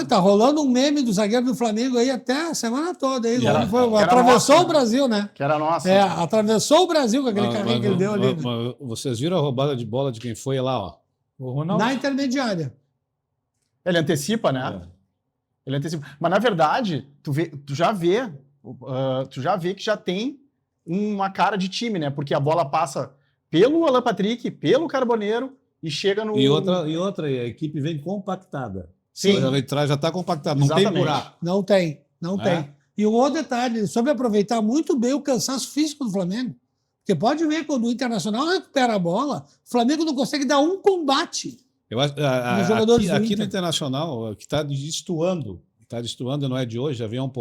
Tá rolando um meme do zagueiro do Flamengo aí até a semana toda. Aí, atravessou nossa, o Brasil, né? Que era nossa. Atravessou o Brasil com aquele carrinho que ele deu ali. Mas vocês viram a roubada de bola de quem foi lá, ó? O Ronaldo. Na intermediária. Ele antecipa, né? Ele antecipa. Mas, na verdade, tu já vê que já tem uma cara de time, né? Porque a bola passa pelo Alan Patrick, pelo Carboneiro e chega no... E outra, a equipe vem compactada. Sim. Já está compactada, não Exatamente. tem buraco. Não tem. E um outro detalhe, ele soube aproveitar muito bem o cansaço físico do Flamengo. Você pode ver quando o Internacional recupera a bola, o Flamengo não consegue dar um combate. Eu acho, Os jogadores do aqui Inter. no Internacional, que está destoando, não é de hoje, já vem há um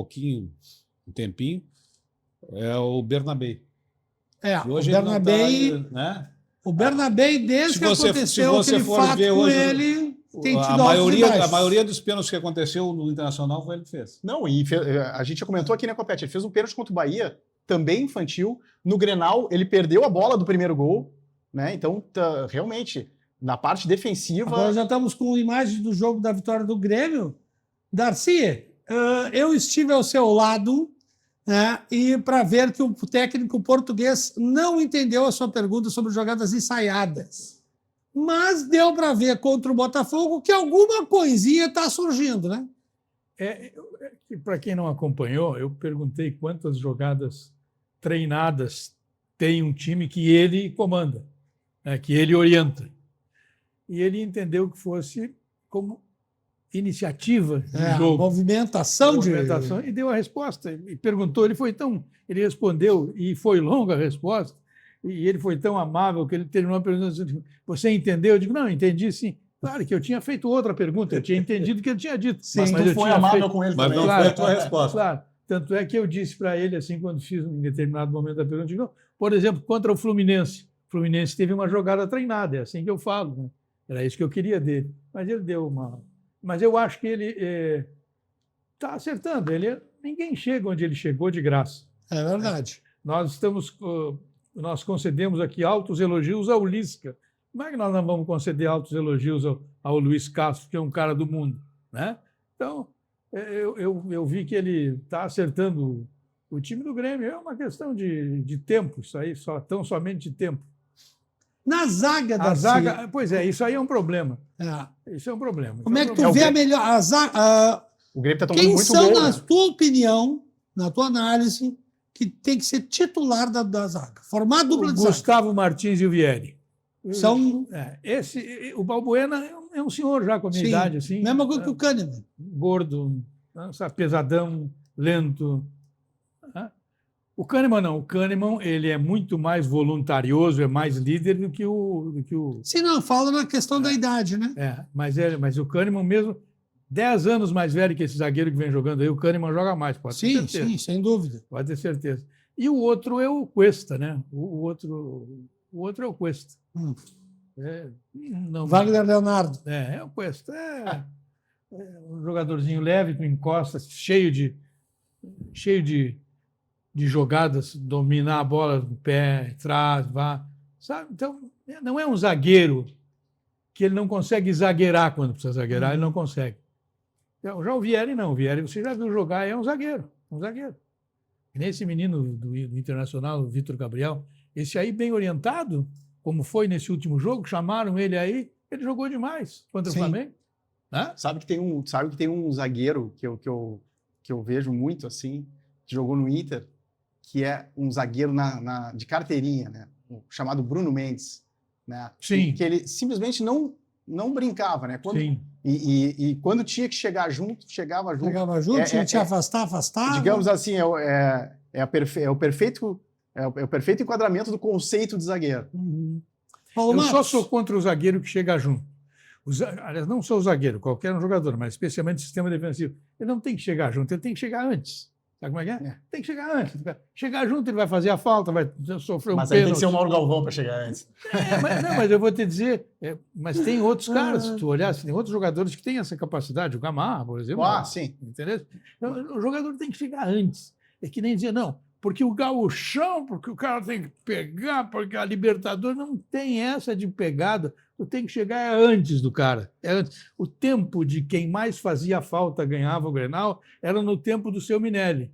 tempinho, é o Bernabé. O Hoje Bernabé, né? o Bernabé, desde que aconteceu aquele fato com hoje, ele, tem tido a altos e baixos. maioria dos pênaltis que aconteceu no Internacional foi ele que fez. Não, a gente já comentou aqui, né, Copete? Ele fez um pênalti contra o Bahia, também infantil. No Grenal, ele perdeu a bola do primeiro gol, né? Então, realmente, na parte defensiva... Agora já estamos com imagens do jogo da vitória do Grêmio. Darcy, eu estive ao seu lado, né, e para ver que o técnico português não entendeu a sua pergunta sobre jogadas ensaiadas. Mas deu para ver contra o Botafogo que alguma coisinha está surgindo, né? Para quem não acompanhou, eu perguntei quantas jogadas treinadas tem um time que ele comanda, né, que ele orienta. E ele entendeu que fosse como iniciativa de jogo. Movimentação E deu a resposta. E perguntou, ele respondeu, e foi longa a resposta, e ele foi tão amável que ele terminou perguntando assim, você entendeu? Eu digo, não, entendi sim. Claro que eu tinha feito outra pergunta, eu tinha entendido o que ele tinha dito. Sim, mas tu foi amável com ele mas também. não foi a tua resposta. Claro. Tanto é que eu disse para ele, assim, quando fiz em determinado momento da pergunta, digo, por exemplo, contra o Fluminense. O Fluminense teve uma jogada treinada, é assim que eu falo, né? Era isso que eu queria dele. Mas ele deu uma... Mas eu acho que ele está acertando. Ninguém chega onde ele chegou de graça. É verdade. Nós concedemos aqui altos elogios ao Lisca. Como é que nós não vamos conceder altos elogios ao Luiz Castro, que é um cara do mundo, né? Então, eu vi que ele está acertando o time do Grêmio. É uma questão de tempo, isso aí, somente de tempo. Na zaga da zaga, pois é, isso aí é um problema. Isso é um problema. Como é que tu vê a melhor... O Grêmio está tomando Quem muito são, gol, na né? tua opinião, na tua análise, que tem que ser titular da zaga? Formar dupla O de zaga. Gustavo Martins e o Vieri. São... O Balbuena é um senhor já com a minha idade, assim. Mesma coisa que o Kahneman. Gordo, sabe, pesadão, lento. O Kahneman não. O Kahneman ele é muito mais voluntarioso, é mais líder do que o... Sim, não, fala na questão da idade, né? Mas o Kahneman mesmo, 10 anos mais velho que esse zagueiro que vem jogando aí, o Kahneman joga mais, pode ter certeza. Sim, sem dúvida. Pode ter certeza. E o outro é o Cuesta, né? O outro O outro é o Cuesta. Hum. Não, Wagner Leonardo. é o Cuesta. É um jogadorzinho leve, com encosta, cheio de jogadas, dominar a bola no pé, trás, vá. Sabe? Então, não é um zagueiro que ele não consegue zagueirar quando precisa zagueirar, ele não consegue. Então, já o Vieri não. O Vieri, você já viu jogar, é um zagueiro. Um zagueiro. E nem esse menino do Internacional, o Vitor Gabriel, esse aí bem orientado, como foi nesse último jogo, chamaram ele aí, ele jogou demais contra o Flamengo. Né? Sabe que tem um zagueiro que eu vejo muito assim, que jogou no Inter, que é um zagueiro de carteirinha, né? Chamado Bruno Mendes, né? Sim. Que ele simplesmente não brincava, né? Sim. E quando tinha que chegar junto, chegava junto. Chegava junto, tinha que te afastar. Digamos assim, é o perfeito enquadramento do conceito de zagueiro. Paulo Eu Matos. só sou contra o zagueiro que chega junto. Aliás, não só o zagueiro, qualquer um jogador, mas especialmente o sistema defensivo. Ele não tem que chegar junto, ele tem que chegar antes. Sabe como é que é? Tem que chegar antes. Chegar junto, ele vai fazer a falta, vai sofrer um pênalti. Mas aí tem que ser o Mauro Galvão para chegar antes. Mas eu vou te dizer, mas tem outros caras, se tu olhar, tem outros jogadores que têm essa capacidade, o Gamarra, por exemplo. Sim. Entendeu? Então, o jogador tem que chegar antes. É que nem dizer, não, porque o gauchão, porque o cara tem que pegar, porque a Libertadores não tem essa de pegada, tu tem que chegar antes do cara. O tempo de quem mais fazia falta ganhava o Grenal era no tempo do Seu Minelli.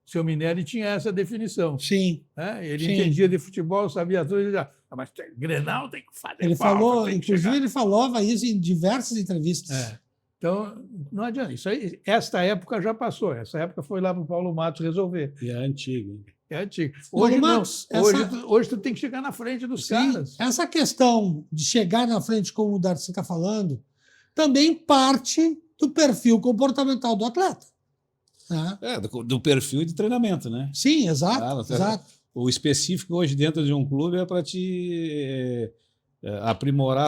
O Seu Minelli tinha essa definição. Sim. Ele Sim. entendia de futebol, sabia tudo, ele dizia, mas Grenal tem que fazer Ele falta. falou, tem que inclusive, chegar. ele falava isso em diversas entrevistas. Então, não adianta. Isso aí, esta época já passou. Essa época foi lá para o Paulo Matos resolver. E é antigo. Hein? É antigo. Paulo Hoje não. Matos, Hoje tu tem que chegar na frente dos caras. Essa questão de chegar na frente, como o Darcy está falando, também parte do perfil comportamental do atleta. Né? Do perfil de treinamento, né? Sim, exato. Exato. O específico hoje dentro de um clube é para te aprimorar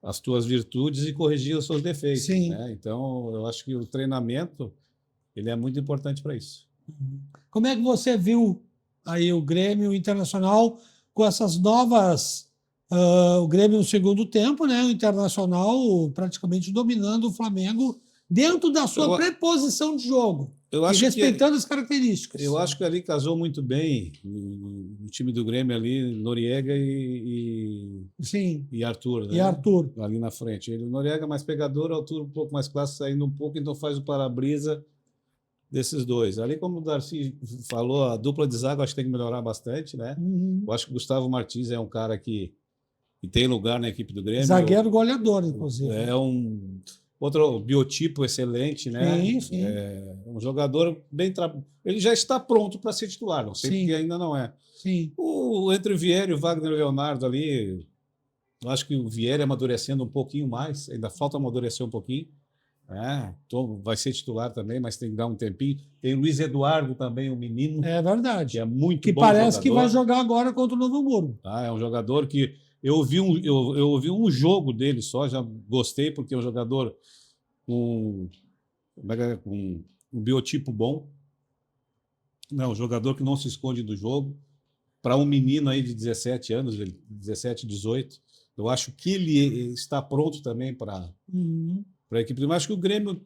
as tuas virtudes e corrigir os seus defeitos. Sim. Né? Então, eu acho que o treinamento ele é muito importante para isso. Como é que você viu aí o Grêmio Internacional com essas novas... o Grêmio no segundo tempo, né? O Internacional praticamente dominando o Flamengo dentro da sua preposição de jogo e respeitando as características. Eu acho que ali casou muito bem no time do Grêmio ali, Noriega e Arthur. Né? E Arthur. Ali na frente. O Noriega mais pegador, Arthur um pouco mais clássico, saindo um pouco, então faz o para-brisa desses dois. Ali, como o Darcy falou, a dupla de zaga acho que tem que melhorar bastante, né? Eu acho que o Gustavo Martins é um cara que tem lugar na equipe do Grêmio. Zagueiro goleador, inclusive. É outro biotipo excelente, né? Sim. É um jogador bem... Ele já está pronto para ser titular, não sei porque ainda não é. Sim. Entre o Vieri e o Wagner Leonardo ali, eu acho que o Vieri amadurecendo um pouquinho mais, ainda falta amadurecer um pouquinho. Então vai ser titular também, mas tem que dar um tempinho. Tem o Luiz Eduardo também, um menino. É verdade. Que é muito que bom parece jogador. que vai jogar agora contra o Novo Hamburgo. É um jogador que eu ouvi um jogo dele só, já gostei, porque é um jogador com um biotipo bom. Não, um jogador que não se esconde do jogo. Para um menino aí de 17 anos, 17, 18, eu acho que ele está pronto também para a equipe. Eu acho que o Grêmio,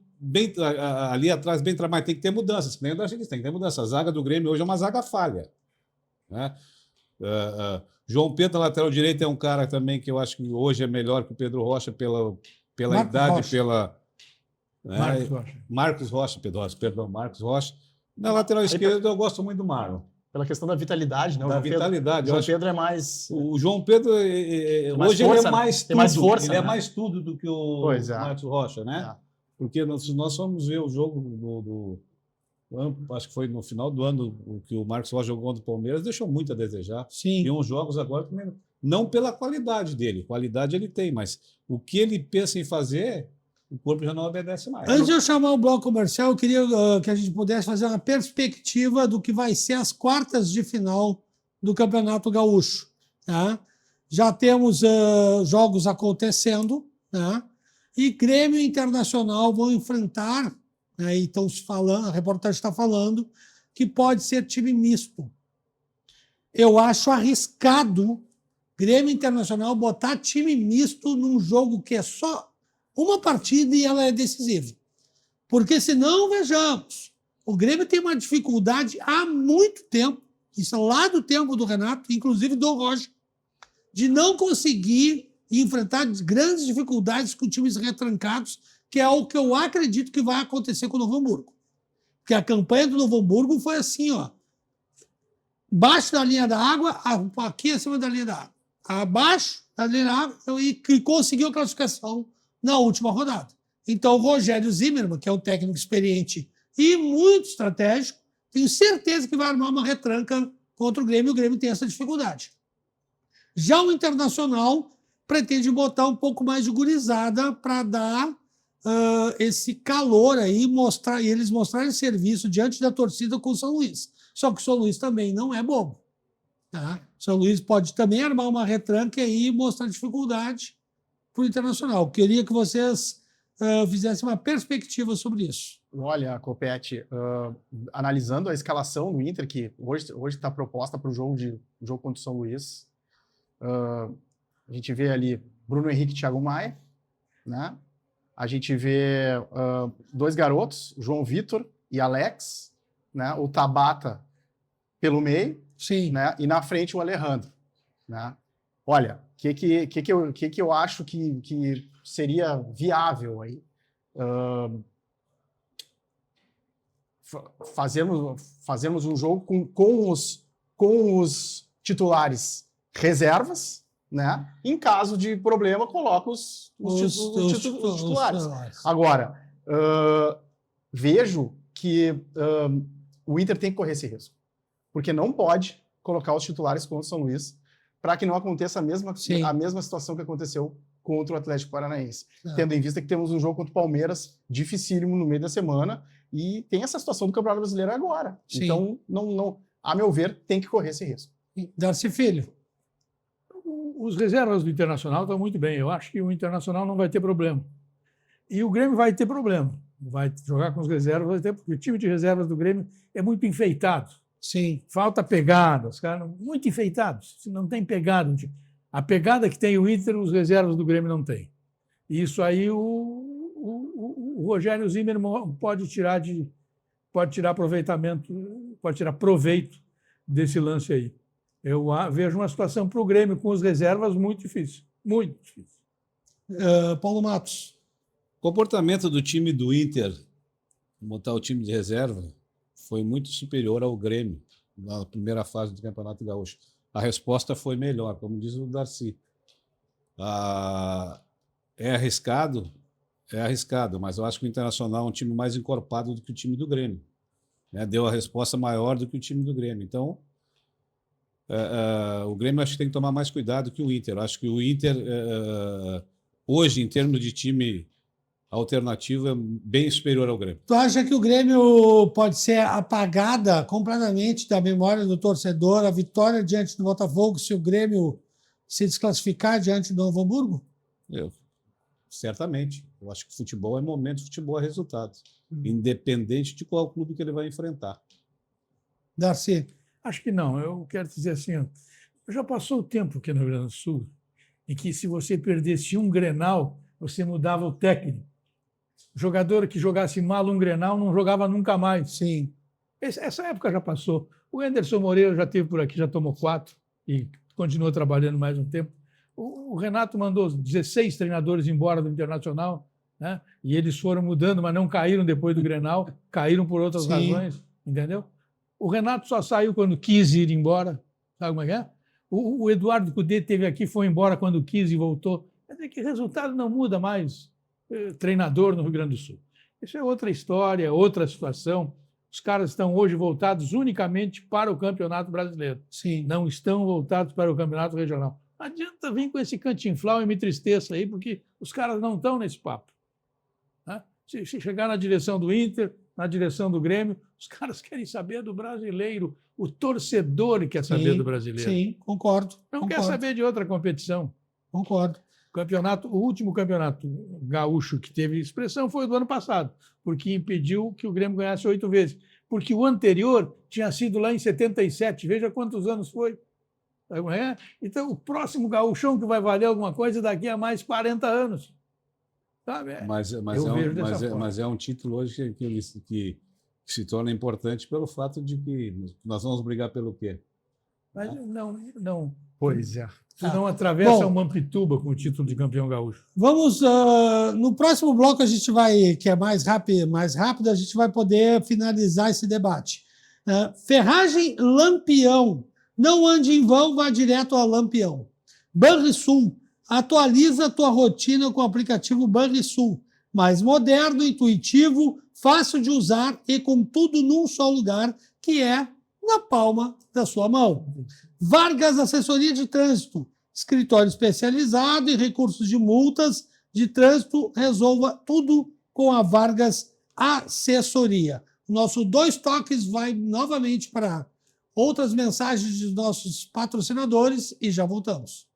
ali atrás, mas tem que ter mudanças. Nem eu acho que tem que ter mudanças. A zaga do Grêmio hoje é uma zaga falha. Né? João Pedro, na lateral direita, é um cara também que eu acho que hoje é melhor que o Pedro Rocha pela idade, Rocha. Marcos Rocha, Marcos Rocha. Na lateral esquerda, eu gosto muito do Marlon. Pela questão da vitalidade, né? Da vitalidade. O João Pedro é mais... O João Pedro, hoje força, ele é mais tudo. Tem mais força, ele é mais tudo do que o Marcos Rocha, né? Porque nós fomos ver o jogo do acho que foi no final do ano o que o Marcos Rocha jogou contra o Palmeiras, deixou muito a desejar. Sim. E uns jogos agora também, não pela qualidade dele, qualidade ele tem, mas o que ele pensa em fazer, o corpo já não obedece mais. Antes de eu chamar o bloco comercial, eu queria que a gente pudesse fazer uma perspectiva do que vai ser as quartas de final do Campeonato Gaúcho. Tá? Já temos jogos acontecendo, tá? E Grêmio e Internacional vão enfrentar, né, então a reportagem está falando que pode ser time misto. Eu acho arriscado Grêmio Internacional botar time misto num jogo que é só uma partida e ela é decisiva. Porque senão, vejamos, o Grêmio tem uma dificuldade há muito tempo, isso é lá do tempo do Renato, inclusive do Roger, de não conseguir enfrentar grandes dificuldades com times retrancados, que é o que eu acredito que vai acontecer com o Novo Hamburgo. Porque a campanha do Novo Hamburgo foi assim, ó, abaixo da linha da água, aqui acima da linha da água. Abaixo da linha da água e que conseguiu a classificação na última rodada. Então, o Rogério Zimmermann, que é um técnico experiente e muito estratégico, tenho certeza que vai armar uma retranca contra o Grêmio tem essa dificuldade. Já o Internacional pretende botar um pouco mais de gurizada para dar esse calor aí, e eles mostrarem serviço diante da torcida com o São Luís. Só que o São Luís também não é bobo. Tá? O São Luís pode também armar uma retranca e mostrar dificuldade para o Internacional. Queria que vocês fizessem uma perspectiva sobre isso. Olha, Copete, analisando a escalação do Inter, que hoje está proposta para o jogo contra o São Luís, a gente vê ali Bruno Henrique e Thiago Maia, né? A gente vê dois garotos, João Vitor e Alex, né? O Tabata pelo meio, sim, né? E na frente o Alejandro, né? Olha, o que eu acho que seria viável aí? Fazermos um jogo com os titulares reservas, né? Em caso de problema, coloca os titulares. Agora, vejo que o Inter tem que correr esse risco, porque não pode colocar os titulares contra o São Luís para que não aconteça a mesma situação que aconteceu contra o Atlético Paranaense. Tendo em vista que temos um jogo contra o Palmeiras dificílimo no meio da semana e tem essa situação do Campeonato Brasileiro agora. Sim. Então, não, a meu ver, tem que correr esse risco. Darcy Filho. Os reservas do Internacional estão muito bem. Eu acho que o Internacional não vai ter problema. E o Grêmio vai ter problema. Vai jogar com os reservas, até porque o time de reservas do Grêmio é muito enfeitado. Sim. Falta pegada, os caras muito enfeitados. Não tem pegada. A pegada que tem o Inter, os reservas do Grêmio não têm. E isso aí o Rogério Zimmermann pode tirar aproveitamento, pode tirar proveito desse lance aí. Eu vejo uma situação para o Grêmio com os reservas muito difícil. Muito difícil. Paulo Matos. O comportamento do time do Inter, montar o time de reserva, foi muito superior ao Grêmio na primeira fase do Campeonato Gaúcho. A resposta foi melhor, como diz o Darcy. É arriscado, mas eu acho que o Internacional é um time mais encorpado do que o time do Grêmio. Né? Deu a resposta maior do que o time do Grêmio. Então, o Grêmio acho que tem que tomar mais cuidado que o Inter. Eu acho que o Inter, hoje, em termos de time alternativo, é bem superior ao Grêmio. Tu acha que o Grêmio pode ser apagada completamente da memória do torcedor, a vitória diante do Botafogo, se o Grêmio se desclassificar diante do Novo Hamburgo? Certamente. Eu acho que futebol é momento, futebol é resultado. Independente de qual clube que ele vai enfrentar. Darcy. Acho que não. Eu quero dizer assim, já passou o tempo aqui no Rio Grande do Sul em que se você perdesse um Grenal, você mudava o técnico. O jogador que jogasse mal um Grenal não jogava nunca mais. Sim. Essa época já passou. O Anderson Moreira já esteve por aqui, já tomou 4 e continuou trabalhando mais um tempo. O Renato mandou 16 treinadores embora do Internacional, né? E eles foram mudando, mas não caíram depois do Grenal, caíram por outras razões, entendeu? O Renato só saiu quando quis ir embora, sabe como é que é? O Eduardo Cudê esteve aqui, foi embora quando quis e voltou. Quer dizer que o resultado não muda mais treinador no Rio Grande do Sul. Isso é outra história, outra situação. Os caras estão hoje voltados unicamente para o Campeonato Brasileiro. Sim. Não estão voltados para o Campeonato Regional. Não adianta vir com esse cantinflau e me tristeça aí, porque os caras não estão nesse papo. Né? Se chegar na direção do Inter, na direção do Grêmio, os caras querem saber do brasileiro. O torcedor quer saber do brasileiro. Sim, concordo. Não quer saber de outra competição. Concordo. O último campeonato gaúcho que teve expressão foi o do ano passado, porque impediu que o Grêmio ganhasse 8 vezes. porque o anterior tinha sido lá em 77. Veja quantos anos foi. Então, o próximo gauchão que vai valer alguma coisa daqui a mais 40 anos. Sabe? Mas é um título hoje que se torna importante pelo fato de que nós vamos brigar pelo quê? Mas não. Pois é. Tu não atravessa Bom, uma Mampituba com o título de campeão gaúcho. Vamos, no próximo bloco a gente vai, que é mais rápido, a gente vai poder finalizar esse debate. Ferragem Lampião. Não ande em vão, vá direto a Lampião. Banrisul. Atualiza a tua rotina com o aplicativo Banrisul. Mais moderno, intuitivo, fácil de usar e com tudo num só lugar, que é na palma da sua mão. Vargas Assessoria de Trânsito. Escritório especializado em recursos de multas de trânsito. Resolva tudo com a Vargas Assessoria. O nosso Dois Toques vai novamente para outras mensagens dos nossos patrocinadores e já voltamos.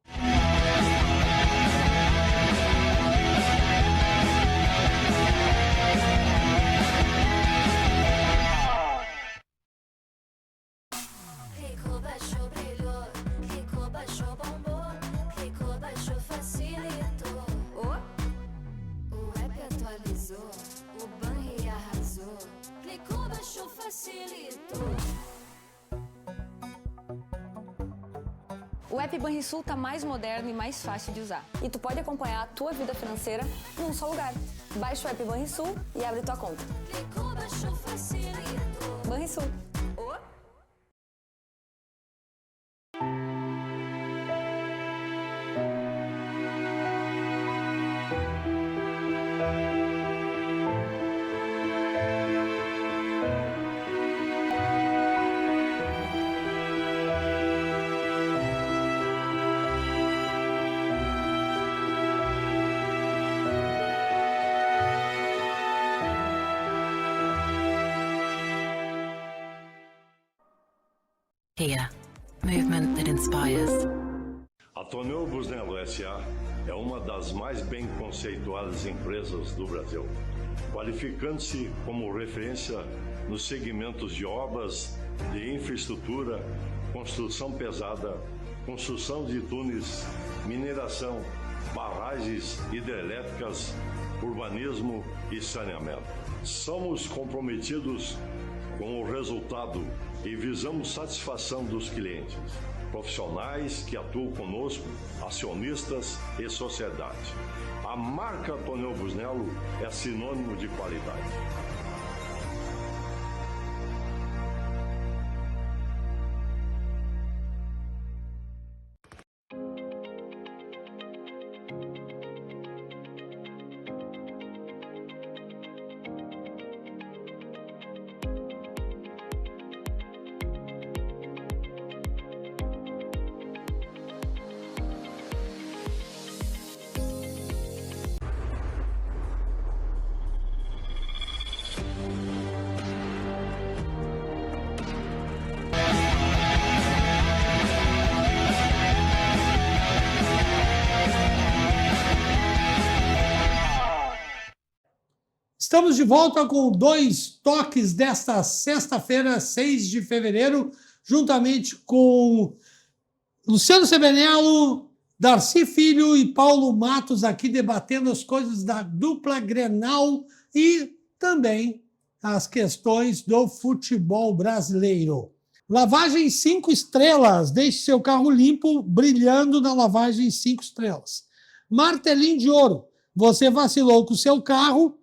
O app Banrisul tá mais moderno e mais fácil de usar. E tu pode acompanhar a tua vida financeira num só lugar. Baixa o app Banrisul e abre tua conta. Banrisul. Here, movement that inspires. A Tonel Busnello S.A. é uma das mais bem conceituadas empresas do Brasil, qualificando-se como referência nos segmentos de obras de infraestrutura, construção pesada, construção de túneis, mineração, barragens hidrelétricas, urbanismo e saneamento. Somos comprometidos com o resultado e visamos satisfação dos clientes, profissionais que atuam conosco, acionistas e sociedade. A marca Tonel Busnello é sinônimo de qualidade. Estamos de volta com Dois Toques desta sexta-feira, 6 de fevereiro, juntamente com Luciano Sebenello, Darcy Filho e Paulo Matos aqui debatendo as coisas da dupla Grenal e também as questões do futebol brasileiro. Lavagem 5 estrelas, deixe seu carro limpo, brilhando na lavagem 5 estrelas. Martelinho de Ouro, você vacilou com o seu carro,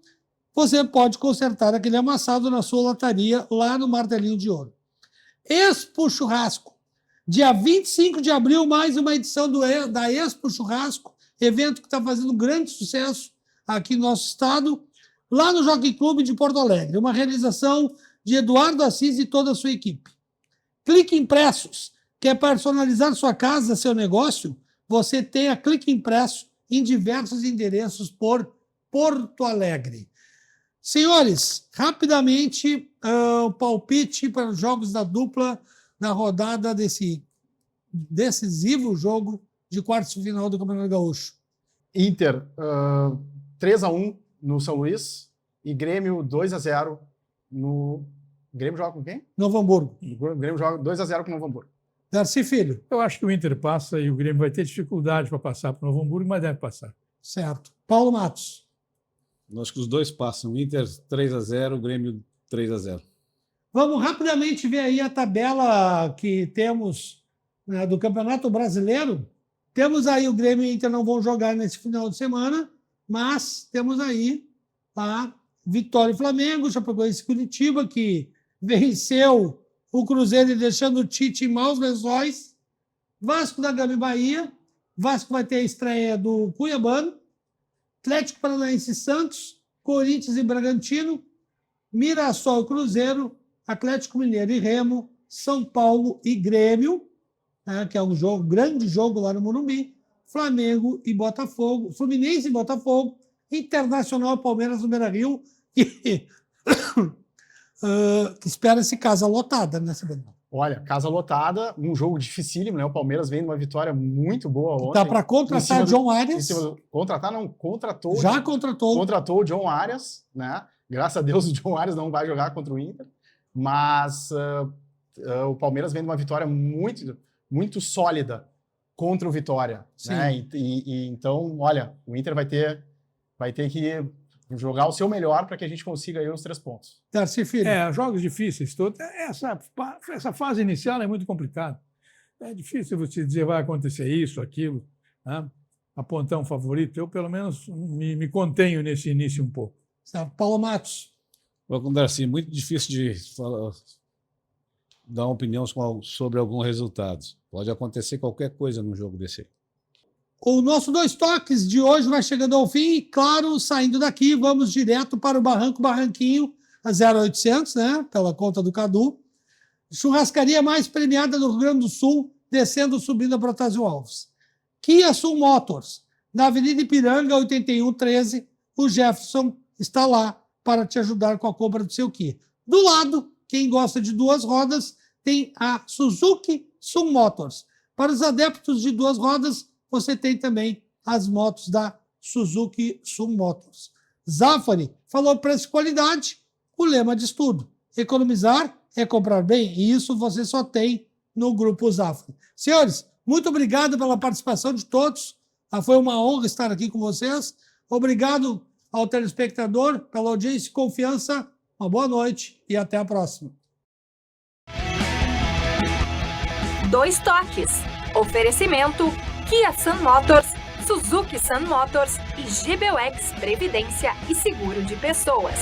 você pode consertar aquele amassado na sua lataria lá no Martelinho de Ouro. Expo Churrasco. Dia 25 de abril, mais uma edição da Expo Churrasco, evento que está fazendo grande sucesso aqui no nosso estado, lá no Jockey Clube de Porto Alegre. Uma realização de Eduardo Assis e toda a sua equipe. Clique Impressos. Quer personalizar sua casa, seu negócio? Você tem a Clique Impresso em diversos endereços por Porto Alegre. Senhores, rapidamente, o palpite para os jogos da dupla na rodada desse decisivo jogo de quartos de final do Campeonato Gaúcho. Inter, 3-1 no São Luís e Grêmio 2-0 no Grêmio joga com quem? Novo Hamburgo. O Grêmio joga 2-0 com o Novo Hamburgo. Darcy Filho. Eu acho que o Inter passa e o Grêmio vai ter dificuldade para passar para o Novo Hamburgo, mas deve passar. Certo. Paulo Matos. Acho que os dois passam. Inter 3-0, Grêmio 3-0. Vamos rapidamente ver aí a tabela que temos, né, do Campeonato Brasileiro. Temos aí o Grêmio e o Inter não vão jogar nesse final de semana, mas temos aí a Vitória e Flamengo, Chapecoense e Curitiba, que venceu o Cruzeiro e deixando o Tite em maus lençóis. Vasco da Gama e Bahia. Vasco vai ter a estreia do Cuiabano. Atlético Paranaense e Santos. Corinthians e Bragantino. Mirassol e Cruzeiro. Atlético Mineiro e Remo. São Paulo e Grêmio, né, que é um jogo, grande jogo lá no Morumbi. Flamengo e Botafogo. Fluminense e Botafogo. Internacional e Palmeiras no Beira-Rio. Que espera-se casa lotada nessa semana. Olha, casa lotada, um jogo dificílimo, né? O Palmeiras vem numa vitória muito boa ontem. Dá para contratar John Arias. Contratar não, contratou. Já contratou. Contratou o John Arias, né? Graças a Deus o John Arias não vai jogar contra o Inter. Mas o Palmeiras vem numa vitória muito, muito sólida contra o Vitória. Né? Então, olha, o Inter vai ter que jogar o seu melhor para que a gente consiga aí os 3 pontos. Darcy Filho. Jogos difíceis todos. Essa fase inicial é muito complicada. É difícil você dizer vai acontecer isso, aquilo, né? Apontar um favorito. Eu, pelo menos, me contenho nesse início um pouco. Paulo Matos. Vou com o Darcy, muito difícil de dar uma opinião sobre alguns resultados. Pode acontecer qualquer coisa num jogo desse aí. O nosso 2 toques de hoje vai chegando ao fim e, claro, saindo daqui, vamos direto para o Barranquinho, a 0800, né, pela conta do Cadu. Churrascaria mais premiada do Rio Grande do Sul, descendo, subindo a Protásio Alves. Kia Sul Motors, na Avenida Ipiranga, 8113, o Jefferson está lá para te ajudar com a compra do seu Kia. Do lado, quem gosta de 2 rodas, tem a Suzuki Sul Motors. Para os adeptos de 2 rodas, você tem também as motos da Suzuki Sul Motors. Zafari falou preço e qualidade, o lema diz tudo. Economizar é comprar bem, e isso você só tem no Grupo Zafari. Senhores, muito obrigado pela participação de todos. Foi uma honra estar aqui com vocês. Obrigado ao telespectador pela audiência e confiança. Uma boa noite e até a próxima. 2 toques. Oferecimento Kia Sun Motors, Suzuki Sun Motors e GBUX Previdência e Seguro de Pessoas.